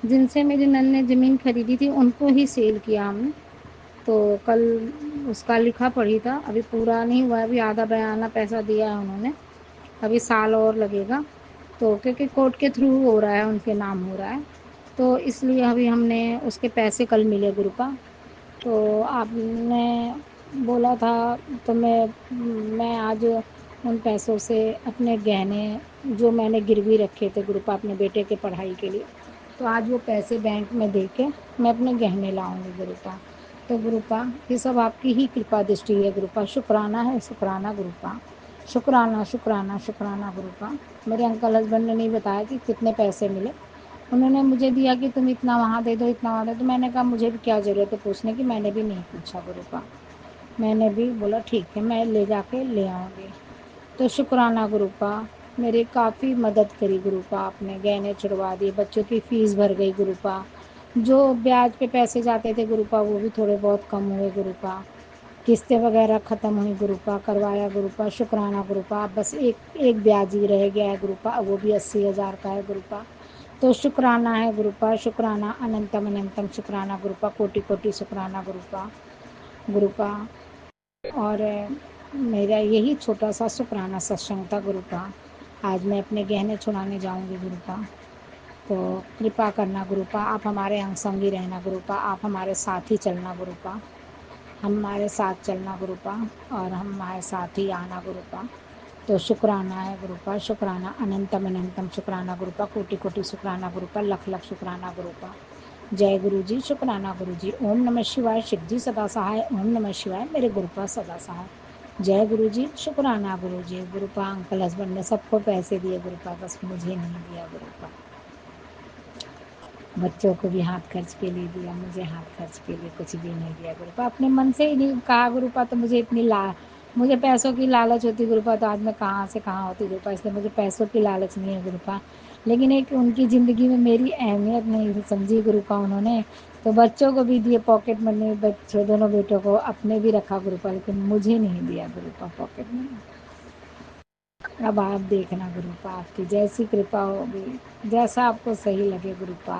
Speaker 5: जिनसे मेरी नन ने ज़मीन खरीदी थी उनको ही सेल किया हमने। तो कल उसका लिखा पढ़ी था, अभी पूरा नहीं हुआ है, अभी आधा बयाना पैसा दिया है उन्होंने, अभी साल और लगेगा। तो क्योंकि कोर्ट के थ्रू हो रहा है, उनके नाम हो रहा है, तो इसलिए अभी हमने उसके पैसे कल मिले गुरुपा। तो आपने बोला था, तो मैं आज उन पैसों से अपने गहने जो मैंने गिरवी रखे थे गुरुपा अपने बेटे के पढ़ाई के लिए, तो आज वो पैसे बैंक में दे के मैं अपने गहने लाऊंगी गुरुपा। तो गुरुपा ये सब आपकी ही कृपा दृष्टि है गुरुपा। शुक्राना है, शुक्राना गुरुपा। शुक्राना शुक्राना शुक्राना गुरुपा। मेरे अंकल हस्बैंड ने नहीं बताया कि कितने पैसे मिले, उन्होंने मुझे दिया कि तुम इतना वहाँ दे दो, इतना वहाँ दे दो। मैंने कहा मुझे भी क्या ज़रूरत है पूछने की, मैंने भी नहीं पूछा गुरुपा। मैंने भी बोला ठीक है, मैं ले जाके ले आऊँगी। तो शुक्राना गुरुपा, मेरी काफ़ी मदद करी गुरुपा आपने, गहने छुड़वा दिए, बच्चों की फ़ीस भर गई गुरुपा। जो ब्याज पे पैसे जाते थे गुरुपा वो भी थोड़े बहुत कम हुए गुरुपा। किस्तें वगैरह ख़त्म हुई गुरुपा, करवाया गुरुपा। शुक्राना गुरुपा। बस एक एक ब्याज ही रह गया है गुरुपा, वो भी 80,000 का है गुरुपा। तो शुक्राना है गुरुपा, शुक्राना अनंतम अनंतम शुक्राना गुरुपा, कोटि कोटि शुक्राना गुरुपा। गुरुपा और मेरा यही छोटा सा शुक्राना सत्संग था गुरुपा। आज मैं अपने गहने छुड़ाने जाऊंगी गुरुपा, तो कृपा करना गुरुपा, आप हमारे अंग संगी रहना गुरुपा, आप हमारे साथ ही चलना गुरुपा, हमारे साथ चलना गुरुपा, और हमारे साथ ही आना गुरुपा। तो शुक्राना है गुरुपा, शुक्राना अनंतम अनंतम शुक्राना गुरुपा, कोटि कोटि शुक्राना गुरुपा, लख लख शुक्राना गुरुपा। जय गुरु जी, शुक्राना गुरु जी। ओम नमः शिवाय, शिव जी सदा सहाय। ओम नमः शिवाय, मेरे गुरुपा सदा सहाय। जय गुरु जी, शुक्राना गुरु जी। गुरुपा अंकल हस्बैंड ने सबको पैसे दिए गुरुपा, बस मुझे नहीं दिया गुरुपा। बच्चों को भी हाथ खर्च के लिए दिया, मुझे हाथ खर्च के लिए कुछ भी नहीं दिया गुरुपा। अपने मन से ही नहीं कहा गुरुपा, तो मुझे पैसों की लालच होती गुरुपा, तो आज मैं कहाँ से कहाँ होती गुरुपा, इसलिए मुझे पैसों की लालच नहीं है गुरुपा। लेकिन एक उनकी ज़िंदगी में मेरी अहमियत नहीं समझी गुरुपा उन्होंने, तो बच्चों को भी दिए पॉकेट मनी, बच्चों दोनों बेटों को अपने भी रखा गुरुपा, लेकिन मुझे नहीं दिया गुरुपा पॉकेट मनी। अब आप देखना गुरुपा, आपकी जैसी कृपा होगी, जैसा आपको सही लगे गुरुपा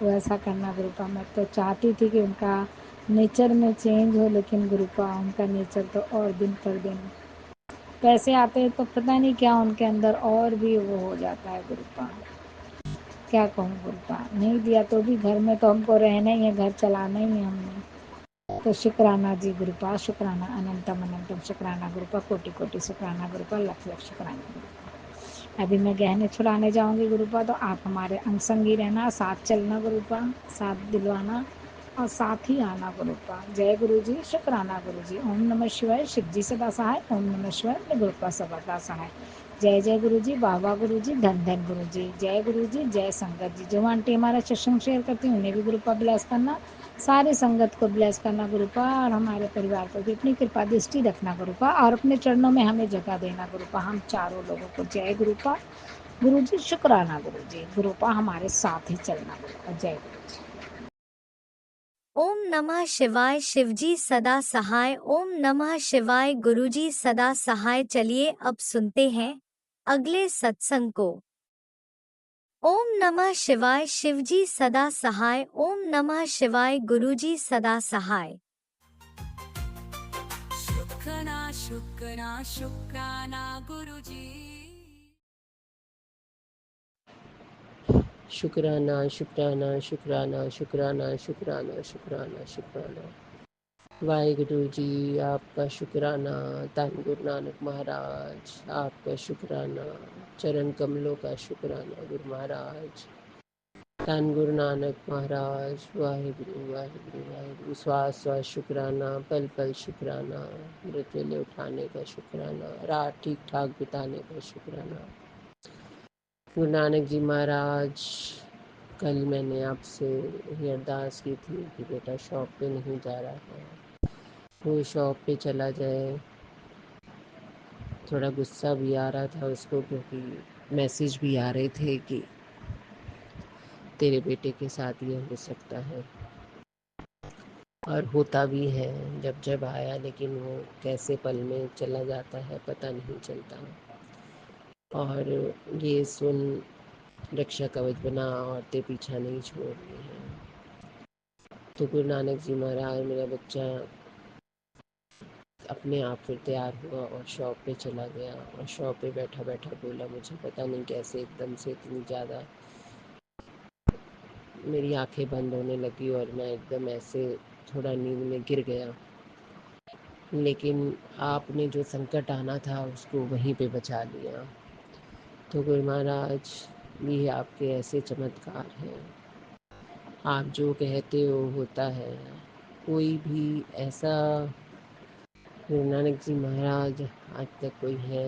Speaker 5: वैसा करना गुरुपा। मैं तो चाहती थी कि उनका नेचर में चेंज हो, लेकिन गुरुपा उनका नेचर तो और दिन पर दिन पैसे आते हैं तो पता नहीं क्या उनके अंदर और भी वो हो जाता है गुरुपा। क्या कहूँ गुरुपा, नहीं दिया तो भी घर में तो हमको रहना ही है, घर चलाना ही है हमने। तो शुक्राना जी गुरुपा, शुक्राना अनंतम अनंतम शुक्राना गुरुपा, कोटि कोटि शुक्राना गुरुपा, लख लख शुक्राना गुरुपा। अभी मैं गहने छुड़ाने जाऊंगी गुरुपा, तो आप हमारे अंग संग ही रहना, साथ चलना गुरुपा, साथ दिलवाना और साथ ही आना गुरुपा। जय गुरु जी, शुक्राना गुरु जी। ओम नमः शिवाय, शिव जी सदा सहाय। ओम नमः शिवाय, मेरे गुरुपा सदा सहाय। जय जय गुरु जी, बाबा गुरु जी, धन धन गुरु जी। जय गुरु जी, जय संगत जी। जो आंटी हमारा सत्संग शेयर करती हैं उन्हें भी गुरुपा ब्लेस करना, सारी संगत को ब्लेस करना गुरुपा, और हमारे परिवार पर भी अपनी कृपा दृष्टि रखना गुरुपा, और अपने चरणों में हमें जगह देना गुरुपा, हम चारों लोगों को। जय गुरुपा गुरु जी, शुक्राना गुरु जी। गुरुपा हमारे साथ ही चलना गुरुपा। जय गुरु जी।
Speaker 1: ओम नमः शिवाय, शिवजी सदा सहाय। ओम नमः शिवाय, गुरुजी सदा सहाय। चलिए अब सुनते हैं अगले सत्संग को। ओम नमः शिवाय, शिवजी सदा सहाय। ओम नमः शिवाय, गुरुजी सदा सहाय।
Speaker 3: शुक्राना शुक्राना शुक्राना गुरुजी।
Speaker 6: शुक्राना शुक्राना शुक्राना शुक्राना शुक्राना शुक्राना शुक्राना। वाहिगुरु जी आपका शुक्राना, धन गुरु नानक महाराज आपका शुक्राना, चरण कमलों का शुक्राना गुरु महाराज, धन गुरु नानक महाराज। वाहिगुरु वाहिगुरु वाहिगुरु। श्वास श्वास शुक्राना, पल पल शुक्राना, मृत वेले उठाने का शुक्राना, रात ठीक ठाक बिताने का शुक्राना गुरु नानक जी महाराज। कल मैंने आपसे ये अरदास की थी कि बेटा शॉप पे नहीं जा रहा है, वो शॉप पे चला जाए। थोड़ा गुस्सा भी आ रहा था उसको, क्योंकि मैसेज भी आ रहे थे कि तेरे बेटे के साथ ये हो सकता है, और होता भी है जब जब आया, लेकिन वो कैसे पल में चला जाता है पता नहीं चलता। और ये सुन रक्षा कवच बना, औरतें पीछा नहीं छोड़ रही हैं। तो गुरु नानक जी महाराज, मेरा बच्चा अपने आप फिर तैयार हुआ और शॉप पे चला गया, और शॉप पे बैठा बैठा बोला, मुझे पता नहीं कैसे एकदम से इतनी ज़्यादा मेरी आंखें बंद होने लगी और मैं एकदम ऐसे थोड़ा नींद में गिर गया, लेकिन आपने जो संकट आना था उसको वहीं पे बचा लिया। तो गुरु महाराज, ये आपके ऐसे चमत्कार हैं, आप जो कहते हो होता है। कोई भी ऐसा गुरु नानक जी महाराज आज तक कोई है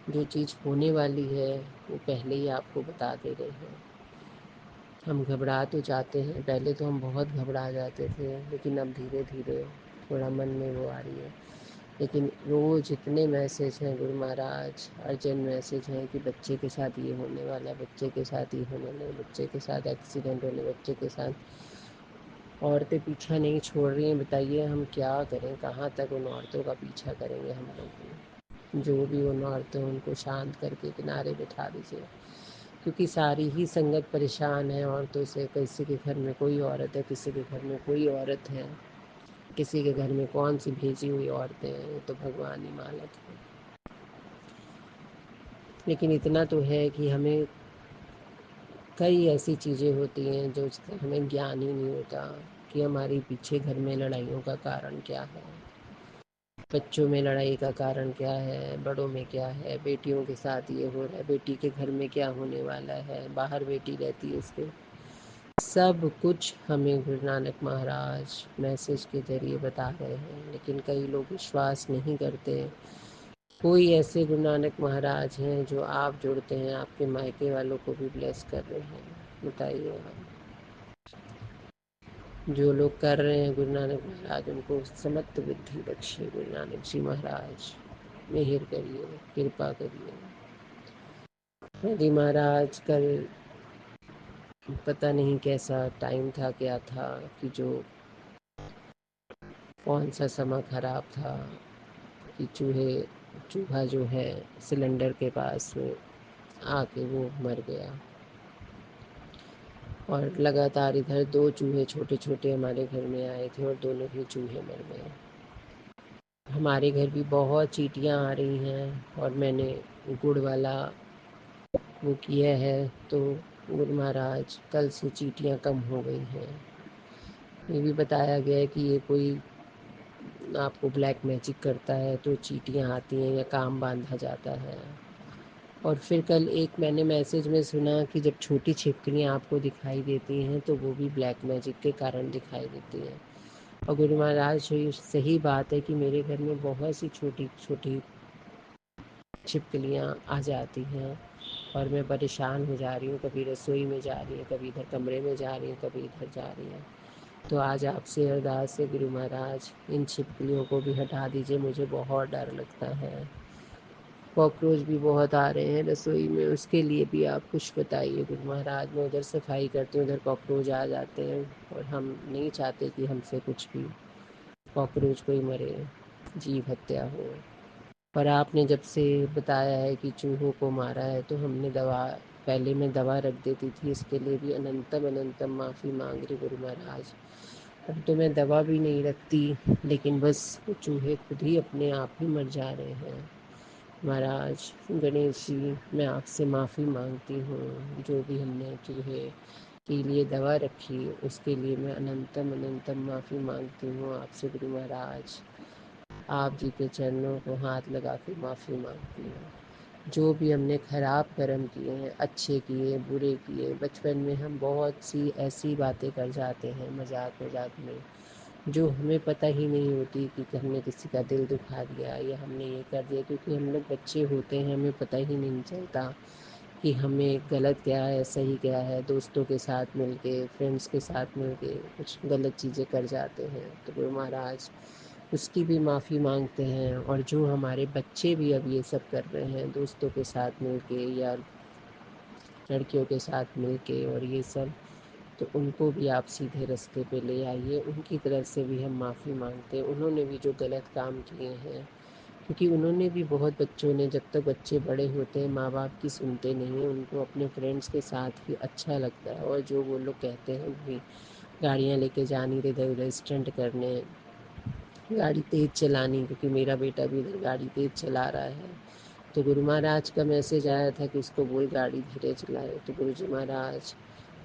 Speaker 6: जो चीज़ होने वाली है वो पहले ही आपको बता दे रहे हैं। हम घबरा तो जाते हैं, पहले तो हम बहुत घबरा जाते थे, लेकिन अब धीरे धीरे थोड़ा मन में वो आ रही है। लेकिन रोज़ इतने मैसेज हैं गुरु महाराज, अर्जेंट मैसेज हैं कि बच्चे के साथ ये होने वाला, बच्चे के साथ ये होने वाला, बच्चे के साथ एक्सीडेंट होने, बच्चे के साथ। औरतें पीछा नहीं छोड़ रही हैं। बताइए हम क्या करें, कहाँ तक उन औरतों का पीछा करेंगे हम लोग। जो भी उन औरतें, उनको शांत करके किनारे बिठा दीजिए, क्योंकि सारी ही संगत परेशान है औरतों से। किसी के घर में कोई औरत है, किसी के घर में कोई औरत है, किसी के घर में कौन सी भेजी हुई औरतें हैं, वो तो भगवान ही मालक है। लेकिन इतना तो है कि हमें कई ऐसी चीज़ें होती हैं जो उसका हमें ज्ञान ही नहीं होता कि हमारी पीछे घर में लड़ाइयों का कारण क्या है, बच्चों में लड़ाई का कारण क्या है, बड़ों में क्या है, बेटियों के साथ ये हो रहा है, बेटी के घर में क्या होने वाला है, बाहर बेटी रहती है उसके। सब कुछ हमें गुरु नानक महाराज मैसेज के ज़रिए बता रहे हैं, लेकिन कई लोग विश्वास नहीं करते। कोई ऐसे गुरु नानक महाराज हैं जो आप जुड़ते हैं, आपके मायके वालों को भी ब्लेस कर रहे हैं। बताइए आप, जो लोग कर रहे हैं गुरु नानक महाराज उनको समस्त बुद्धि बख्शिए गुरु नानक जी महाराज, मेहर करिए, कृपा करिए। यदि महाराज कल पता नहीं कैसा टाइम था, क्या था, कि जो कौन सा समय खराब था कि चूहा जो है सिलेंडर के पास में आके वो मर गया, और लगातार इधर 2 चूहे छोटे छोटे हमारे घर में आए थे और दोनों ही चूहे मर गए। हम हमारे घर भी बहुत चींटियाँ आ रही हैं और मैंने गुड़ वाला वो किया है, तो गुरु महाराज कल से चींटियाँ कम हो गई हैं। ये भी बताया गया है कि ये कोई आपको ब्लैक मैजिक करता है तो चींटियाँ आती हैं या काम बांधा जाता है। और फिर कल एक मैंने मैसेज में सुना कि जब छोटी छिपकलियाँ आपको दिखाई देती हैं तो वो भी ब्लैक मैजिक के कारण दिखाई देती हैं। और गुरु महाराज ये सही बात है कि मेरे घर में बहुत सी छोटी छोटी छिपकलियाँ आ जाती हैं और मैं परेशान हो जा रही हूँ। कभी रसोई में जा रही हैं, कभी इधर कमरे में जा रही हैं, कभी इधर जा रही हैं। तो आज आपसे अरदास है गुरु महाराज, इन छिपकलियों को भी हटा दीजिए, मुझे बहुत डर लगता है। कॉकरोच भी बहुत आ रहे हैं रसोई में, उसके लिए भी आप कुछ बताइए गुरु महाराज। मैं उधर सफाई करती हूँ, उधर कॉकरोच आ जाते हैं और हम नहीं चाहते कि हमसे कुछ भी कॉकरोच कोई मरे, जीव हत्या हो। पर आपने जब से बताया है कि चूहों को मारा है तो हमने दवा, पहले मैं दवा रख देती थी, इसके लिए भी अनंतम अनंतम माफ़ी मांग रही गुरु महाराज। अब तो मैं दवा भी नहीं रखती, लेकिन बस वो चूहे खुद ही अपने आप ही मर जा रहे हैं। महाराज गणेश जी, मैं आपसे माफ़ी मांगती हूँ, जो भी हमने चूहे के लिए दवा रखी उसके लिए मैं अनंतम अनंतम माफ़ी मांगती हूँ आपसे गुरु महाराज। आप जी के चरणों को हाथ लगा के माफ़ी मांगती हूँ। जो भी हमने ख़राब कर्म किए हैं, अच्छे किए बुरे किए, बचपन में हम बहुत सी ऐसी बातें कर जाते हैं मजाक मजाक में, जो हमें पता ही नहीं होती कि हमने किसी का दिल दुखा दिया या हमने ये कर दिया। क्योंकि हम लोग बच्चे होते हैं, हमें पता ही नहीं चलता कि हमें गलत क्या है सही क्या है। दोस्तों के साथ मिलके, फ्रेंड्स के साथ मिलके कुछ गलत चीज़ें कर जाते हैं, तो गुरु महाराज उसकी भी माफ़ी मांगते हैं। और जो हमारे बच्चे भी अब ये सब कर रहे हैं दोस्तों के साथ मिलके या लड़कियों के साथ मिलके और ये सब, तो उनको भी आप सीधे रास्ते पे ले आइए। उनकी तरफ से भी हम माफ़ी मांगते हैं, उन्होंने भी जो गलत काम किए हैं। क्योंकि उन्होंने भी बहुत, बच्चों ने, जब तक बच्चे बड़े होते हैं माँ बाप की सुनते नहीं हैं, उनको अपने फ्रेंड्स के साथ ही अच्छा लगता है। और जो वो लोग कहते हैं भी, गाड़ियाँ लेके जानी इधर उधर स्टंट करने, गाड़ी तेज़ चलानी, क्योंकि मेरा बेटा भी इधर गाड़ी तेज़ चला रहा है। तो गुरु महाराज का मैसेज आया था कि उसको बोल गाड़ी धीरे चलाए। तो गुरु जी महाराज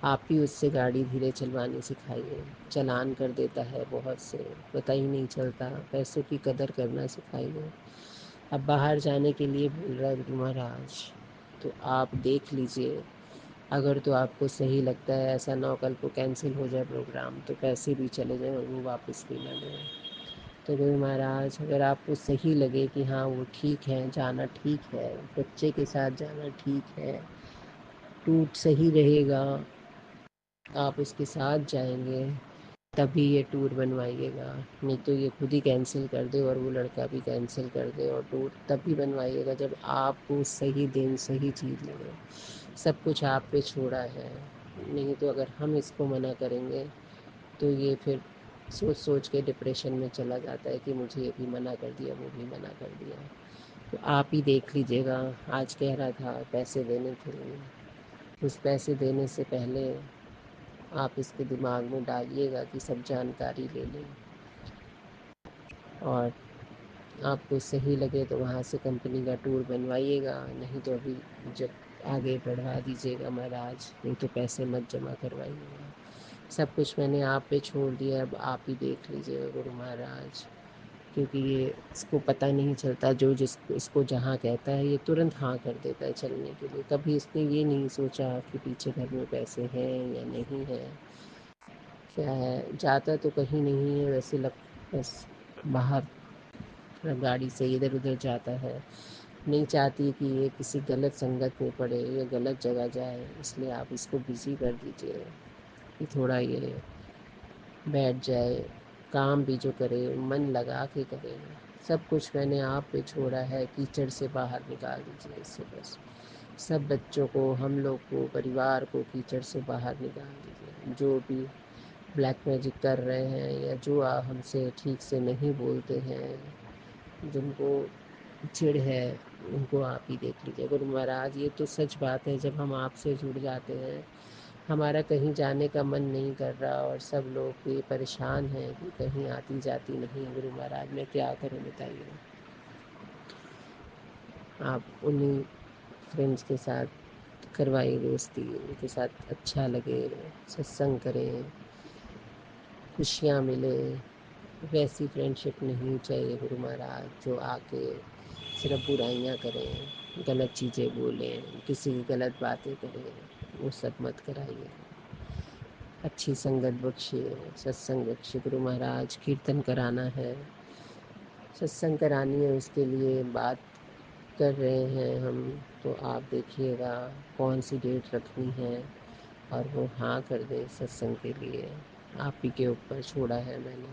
Speaker 6: आप ही उससे गाड़ी धीरे चलवानी सिखाइए। चालान कर देता है बहुत से, पता ही नहीं चलता, पैसों की कदर करना सिखाइए। अब बाहर जाने के लिए बोल रहा है गुरु महाराज, तो आप देख लीजिए। अगर तो आपको सही लगता है, ऐसा ना हो कल को कैंसिल हो जाए प्रोग्राम तो पैसे भी चले जाएं और वो वापस भी ना दें। तो गुरु महाराज अगर आपको सही लगे कि हाँ वो ठीक है, जाना ठीक है, बच्चे के साथ जाना ठीक है, टूर सही रहेगा, आप उसके साथ जाएंगे तभी ये टूर बनवाइएगा। नहीं तो ये खुद ही कैंसिल कर दे और वो लड़का भी कैंसिल कर दे, और टूर तभी बनवाइएगा जब आपको सही दिन सही चीज़ लगे। सब कुछ आप पे छोड़ा है। नहीं तो अगर हम इसको मना करेंगे तो ये फिर सोच सोच के डिप्रेशन में चला जाता है कि मुझे ये भी मना कर दिया, वो भी मना कर दिया। तो आप ही देख लीजिएगा। आज कह रहा था पैसे देने के लिए, उस पैसे देने से पहले आप इसके दिमाग में डालिएगा कि सब जानकारी ले लें, और आपको सही लगे तो वहाँ से कंपनी का टूर बनवाइएगा। नहीं तो अभी जब आगे बढ़वा दीजिएगा महाराज, नहीं तो पैसे मत जमा करवाइएगा। सब कुछ मैंने आप पे छोड़ दिया, अब आप ही देख लीजिएगा गुरु महाराज। क्योंकि ये इसको पता नहीं चलता, जो जिसको इसको जहाँ कहता है ये तुरंत हाँ कर देता है चलने के लिए। कभी इसने ये नहीं सोचा कि पीछे घर में पैसे हैं या नहीं है, क्या है। जाता तो कहीं नहीं है वैसे, लग बस बाहर गाड़ी से इधर उधर जाता है। नहीं चाहती कि ये किसी गलत संगत में पड़े या गलत जगह जाए, इसलिए आप इसको बिज़ी कर दीजिए कि थोड़ा ये बैठ जाए, काम भी जो करे मन लगा के करे। सब कुछ मैंने आप पे छोड़ा है, कीचड़ से बाहर निकाल दीजिए इससे बस। सब बच्चों को, हम लोग को, परिवार को कीचड़ से बाहर निकाल दीजिए। जो भी ब्लैक मैजिक कर रहे हैं या जो हमसे ठीक से नहीं बोलते हैं, जिनको चिढ़ है, उनको आप ही देख लीजिए गुरु महाराज। ये तो सच बात है, जब हम आपसे जुड़ जाते हैं हमारा कहीं जाने का मन नहीं कर रहा और सब लोग भी परेशान हैं कि कहीं आती जाती नहीं है गुरु महाराज, मैं क्या करूं बताइए। आप उन्हीं फ्रेंड्स के साथ करवाइए दोस्ती, उनके साथ अच्छा लगे, सत्संग करें, खुशियाँ मिले। वैसी फ्रेंडशिप नहीं चाहिए गुरु महाराज जो आके सिर्फ बुराइयाँ करें, गलत चीज़ें बोलें, किसी की गलत बातें करें, वो सब मत कराइए। अच्छी संगत बख्शिए, सत्संग बख्शिए गुरु महाराज। कीर्तन कराना है, सत्संग करानी है, उसके लिए बात कर रहे हैं हम। तो आप देखिएगा कौन सी डेट रखनी है और वो हाँ कर दे सत्संग के लिए। आप ही के ऊपर छोड़ा है मैंने,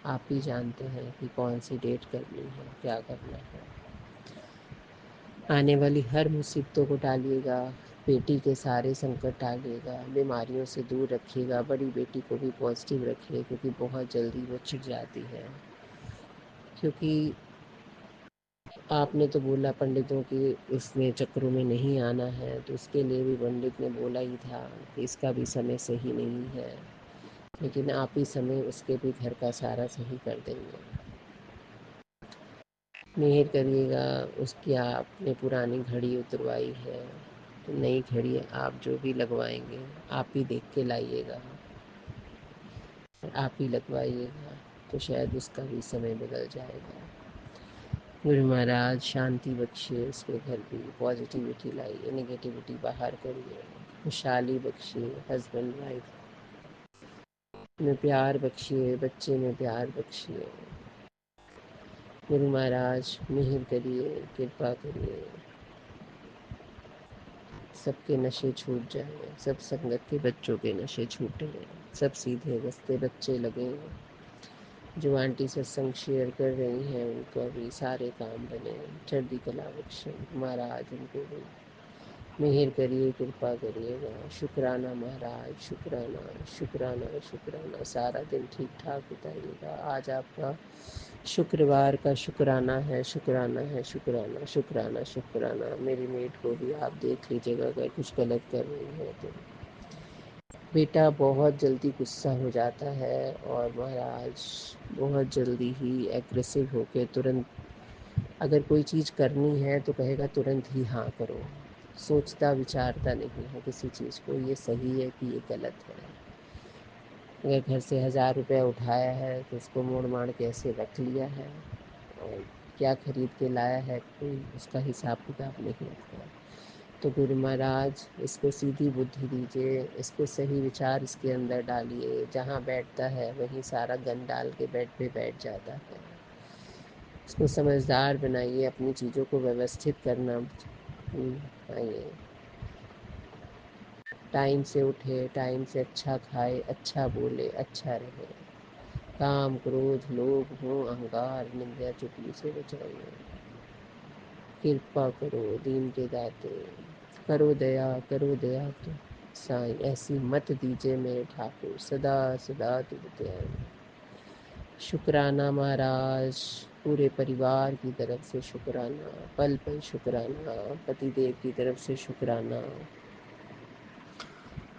Speaker 6: आप ही जानते हैं कि कौन सी डेट करनी है, क्या करना है। आने वाली हर मुसीबतों को टालिएगा, बेटी के सारे संकट टालिएगा, बीमारियों से दूर रखिएगा। बड़ी बेटी को भी पॉजिटिव रखिए क्योंकि बहुत जल्दी वो चिढ़ जाती है। क्योंकि आपने तो बोला पंडितों की इसमें चक्रों में नहीं आना है, तो उसके लिए भी पंडित ने बोला ही था कि इसका भी समय सही नहीं है, लेकिन आप ही समय उसके भी घर का सारा सही कर देंगे। मेहर करिएगा, उसकी आपने पुरानी घड़ी उतरवाई है, तो नई घड़ी आप जो भी लगवाएंगे आप ही देख के लाइएगा, आप ही लगवाइएगा, तो शायद उसका भी समय बदल जाएगा। गुरु महाराज शांति बख्शिए, उसके घर भी पॉजिटिविटी लाइए, नेगेटिविटी बाहर करिए, खुशहाली बख्शिए, हस्बैंड वाइफ में प्यार बख्शिए, बच्चे में प्यार बख्शिए। गुरु महाराज मेहर करिए, कृपा करिए, सबके नशे छूट जाए, सब संगत के बच्चों के नशे छूटे, सब सीधे रास्ते बच्चे लगे। जो आंटी सत्संग शेयर कर रही हैं उनको भी सारे काम बने, चढ़ती कला बख्शे महाराज, उनको भी मेहर करिए, कृपा करिएगा। शुक्राना महाराज, शुक्राना शुक्राना शुक्राना। सारा दिन ठीक ठाक बिताइएगा। आज आपका शुक्रवार का शुक्राना है, शुक्राना है, शुक्राना शुक्राना शुक्राना। मेरी मेट को भी आप देख लीजिएगा अगर कुछ गलत कर रही है तो। बेटा बहुत जल्दी गुस्सा हो जाता है और महाराज बहुत जल्दी ही एग्रेसिव होके तुरंत अगर कोई चीज़ करनी है तो कहेगा तुरंत ही हाँ करो, सोचता विचारता नहीं है किसी चीज़ को, ये सही है कि ये गलत है। अगर घर से 1000 रुपया उठाया है तो उसको मोड़ माड़ के ऐसे रख लिया है, और क्या खरीद के लाया है कोई उसका हिसाब किताब नहीं रखता। तो गुरु महाराज इसको सीधी बुद्धि दीजिए, इसको सही विचार इसके अंदर डालिए। जहाँ बैठता है वहीं सारा गन डाल के बेड पे बैठ जाता है। इसको समझदार बनाइए, अपनी चीज़ों को व्यवस्थित करना आइए। टाइम से उठे, टाइम से अच्छा खाए, अच्छा बोले, अच्छा रहे। काम क्रोध लोभ मोह अहंकार निंदा चुगली से बचाइए। कृपा करो दीन के दाते, करो दया तो साईं, ऐसी मत दीजिए मेरे ठाकुर, सदा सदा तुझ दयालु। शुक्राना महाराज, पूरे परिवार की तरफ से शुक्राना, पल पल शुक्राना, पतिदेव की तरफ से शुक्राना।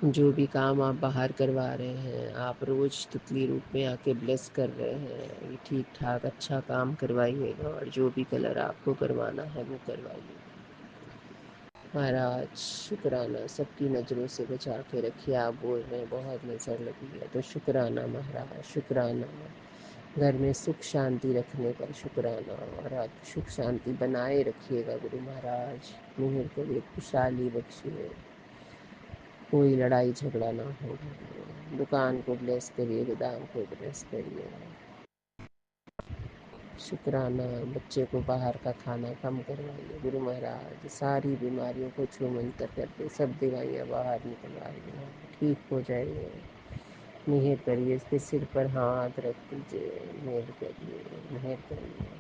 Speaker 6: जो भी काम आप बाहर करवा रहे हैं, आप रोज़ तितली रूप में आके ब्लेस कर रहे हैं, ये ठीक ठाक अच्छा काम करवाइएगा और जो भी कलर आपको करवाना है वो करवाइए। महाराज शुक्राना, सबकी नज़रों से बचा के रखिए। आप बोल रहे हैं बहुत नज़र लगी है, तो शुक्राना महाराज, शुक्राना। घर में सुख शांति रखने का शुक्राना, और आप सुख शांति बनाए रखिएगा गुरु महाराज। मेहर करिए, खुशहाली बख्शिए, कोई लड़ाई झगड़ा ना हो। दुकान को ब्लेस करिए, गोदाम को ब्लेस करिए। शुक्राना, बच्चे को बाहर का खाना कम करवाइए गुरु महाराज। सारी बीमारियों को छू मंतर करके सब दवाइयाँ बाहर निकलवाइए, ठीक हो जाइए। मेहर करिए, इसके सिर पर हाथ रख दीजिए, मेहर करिए, मेहर करिए।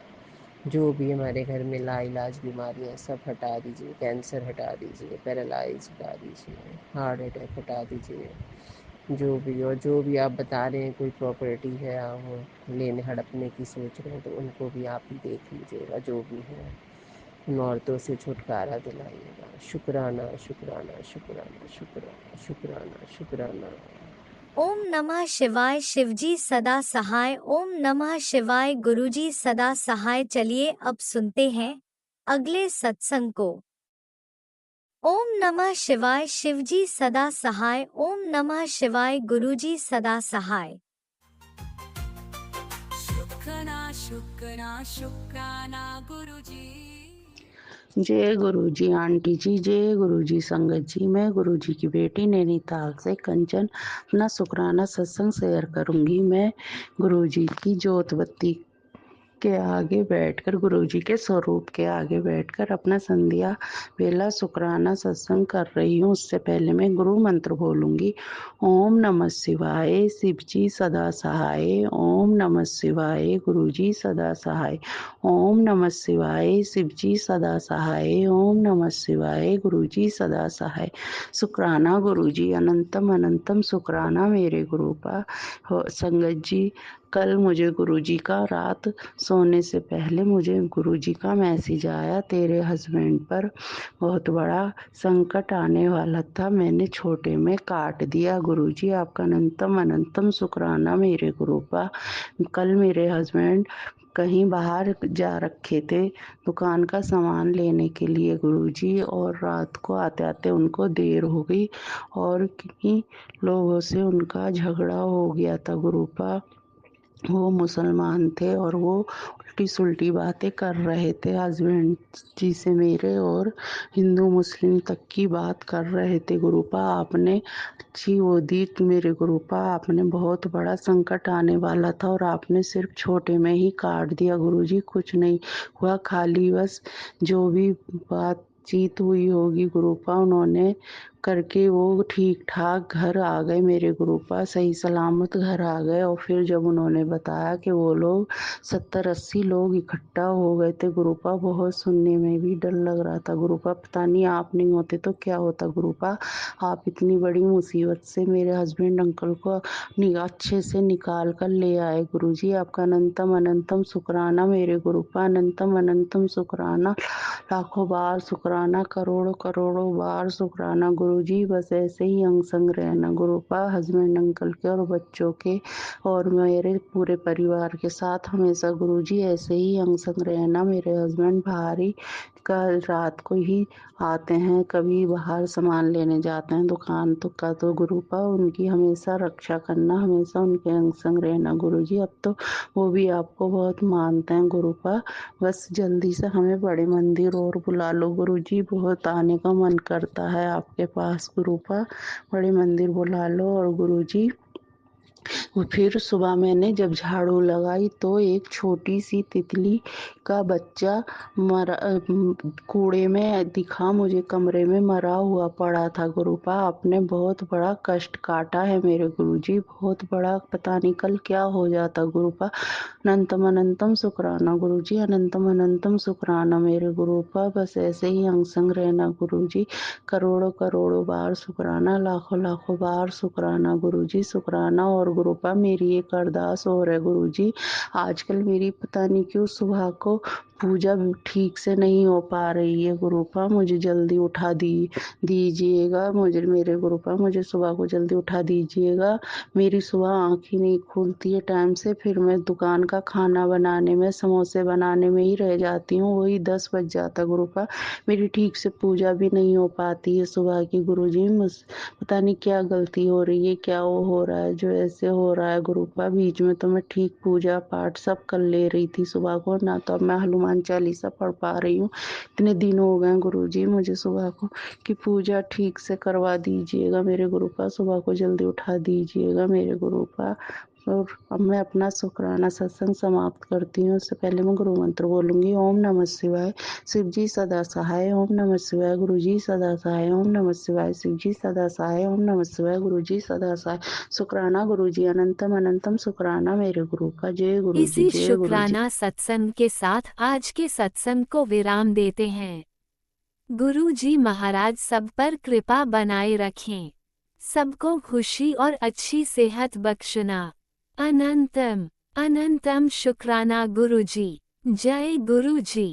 Speaker 6: जो भी हमारे घर में लाइलाज बीमारियाँ सब हटा दीजिए, कैंसर हटा दीजिए, पैरालाइज हटा दीजिए, हार्ट अटैक हटा दीजिए। जो भी और जो भी आप बता रहे हैं कोई प्रॉपर्टी है आप लेने हड़पने की सोच रहे हैं तो उनको भी आप ही देख लीजिएगा, जो भी है उन औरतों से छुटकारा दिलाइएगा। शुक्राना शुक्राना शुक्राना शुक्राना शुक्राना शुक्राना।
Speaker 1: ओम नमः शिवाय। शिवजी सदा सहाय। ओम नमः शिवाय। गुरुजी सदा सहाय। चलिए अब सुनते हैं अगले सत्संग को। ओम नमः शिवाय। शिवजी सदा सहाय। ओम नमः शिवाय। गुरुजी सदा सहाय।
Speaker 3: शुक्राना शुक्राना गुरुजी।
Speaker 7: जय गुरु जी आंटी जी, जय गुरु जी संगत जी। मैं गुरु जी की बेटी नैनीताल से कंचन अपना शुक्राना सत्संग शेयर करूंगी। मैं गुरु जी की जोत बत्ती के आगे बैठकर, गुरु जी के स्वरूप के आगे बैठकर अपना संध्या बेला शुक्राना सत्संग कर रही हूँ। उससे पहले मैं गुरु मंत्र बोलूंगी। ओम नमः शिवाय। शिव जी सदा सहाय। ओम नमः शिवाय। गुरु जी सदा सहाय। ओम नमः शिवाय। शिव जी सदा सहाय। ओम नमः शिवाय। गुरु जी सदा सहाय। शुक्राना गुरु जी, अनंतम अनंतम शुक्राना मेरे गुरु का। संगत जी, कल मुझे गुरुजी का रात सोने से पहले मुझे गुरुजी का मैसेज आया, तेरे हस्बैंड पर बहुत बड़ा संकट आने वाला था, मैंने छोटे में काट दिया। गुरुजी आपका अनंतम अनंतम शुक्राना मेरे गुरु का। कल मेरे हस्बैंड कहीं बाहर जा रखे थे दुकान का सामान लेने के लिए गुरुजी, और रात को आते आते उनको देर हो गई और किन्हीं लोगों से उनका झगड़ा हो गया था गुरुपा। वो मुसलमान थे और वो उल्टी सुल्टी बातें कर रहे थे हस्बैंड जी से मेरे, और हिंदू मुस्लिम तक की बात कर रहे थे। गुरुपा आपने अच्छी वो दी मेरे गुरुपा, आपने बहुत बड़ा संकट आने वाला था और आपने सिर्फ छोटे में ही काट दिया। गुरुजी कुछ नहीं हुआ, खाली बस जो भी बातचीत हुई होगी गुरुपा उन्होंने करके वो ठीक ठाक घर आ गए मेरे गुरुपा, सही सलामत घर आ गए। और फिर जब उन्होंने बताया कि वो लोग 70-80 लोग इकट्ठा हो गए थे गुरुपा, बहुत सुनने में भी डर लग रहा था गुरुपा, पता नहीं आप नहीं होते तो क्या होता गुरुपा। आप इतनी बड़ी मुसीबत से मेरे हस्बैंड अंकल को अच्छे से निकाल कर ले आए। गुरुजी आपका अनंतम अनंतम शुक्राना मेरे गुरुपा, अनंतम अनंतम शुक्राना, लाखों बार शुक्राना, करोड़ों करोड़ों बार शुक्राना गुरुजी। बस ऐसे ही अंग संग रहना गुरुपा, हस्बैंड अंकल के और बच्चों के और मेरे पूरे परिवार के साथ हमेशा गुरुजी ऐसे ही अंग संग रहना। मेरे हस्बैंड बाहर ही कल रात को ही आते हैं, कभी बाहर सामान लेने जाते हैं दुकान तो गुरुपा उनकी हमेशा रक्षा करना, हमेशा उनके अंग संग रहना गुरुजी। अब तो वो भी आपको बहुत मानते हैं गुरुपा, बस जल्दी से हमें बड़े मंदिर और बुला लो गुरुजी, बहुत आने का मन करता है आपके पास गुरुपा, बड़े मंदिर बुला लो। और गुरुजी फिर सुबह मैंने जब झाड़ू लगाई तो एक छोटी सी तितली का बच्चा मरा कूड़े में दिखा मुझे, कमरे में मरा हुआ पड़ा था गुरुपा। आपने बहुत बड़ा कष्ट काटा है मेरे गुरुजी, बहुत बड़ा, पता नहीं कल क्या हो जाता गुरुपा। अनंतम अनंतम शुक्राना गुरुजी, अनंतम अनंतम शुक्राना मेरे गुरुपा, बस ऐसे ही अंग संग रहना गुरुजी, करोड़ों करोड़ों बार शुक्राना, लाखों लाखों बार शुक्राना गुरुजी, शुक्राना। और गुरुपा मेरी एक अरदास और है गुरुजी, आजकल मेरी पता नहीं क्यों सुबह को पूजा ठीक से नहीं हो पा रही है गुरुपा, मुझे जल्दी उठा दीजिएगा, मुझे मेरे गुरुपा मुझे सुबह को जल्दी उठा दीजिएगा। मेरी सुबह आँख ही नहीं खुलती है टाइम से, फिर मैं दुकान का खाना बनाने में, समोसे बनाने में ही रह जाती हूँ, वही 10 बज जाता गुरुपा, मेरी ठीक से पूजा भी नहीं हो पाती है सुबह की गुरुजी। पता नहीं क्या गलती हो रही है, क्या वो हो रहा है जो ऐसे हो रहा है गुरुपा। बीच में तो मैं ठीक पूजा पाठ सब कर ले रही थी सुबह को, ना तो अब मैं हनुमान चालीसा पढ़ पा रही हूँ, इतने दिन हो गए गुरुजी मुझे सुबह को कि पूजा ठीक से करवा दीजिएगा मेरे गुरुपा, सुबह को जल्दी उठा दीजिएगा मेरे गुरुपा। और अब मैं अपना शुक्राना सत्संग समाप्त करती हूँ, उससे पहले मैं गुरु मंत्र बोलूँगी। ओम नमः शिवाय। शिव जी सदा सहाय। ओम नमः शिवाय। गुरु जी सदा सहाय। ओम नमः शिवाय। शिव जी सदा सहाय। ओम नमः शिवाय। गुरु जी सदा सहाय। शुक्राना गुरु जी, अनंतम अनंतम शुक्राना मेरे गुरु का। जय गुरु जी,
Speaker 1: इसी
Speaker 7: जय गुरु जी।
Speaker 1: शुक्राना सत्संग के साथ आज के सत्संग को विराम देते हैं। गुरु जी महाराज सब पर कृपा बनाए रखें, सबको खुशी और अच्छी सेहत बख्शना। अनंतम अनंतम शुक्राना गुरु जी। जय गुरु जी।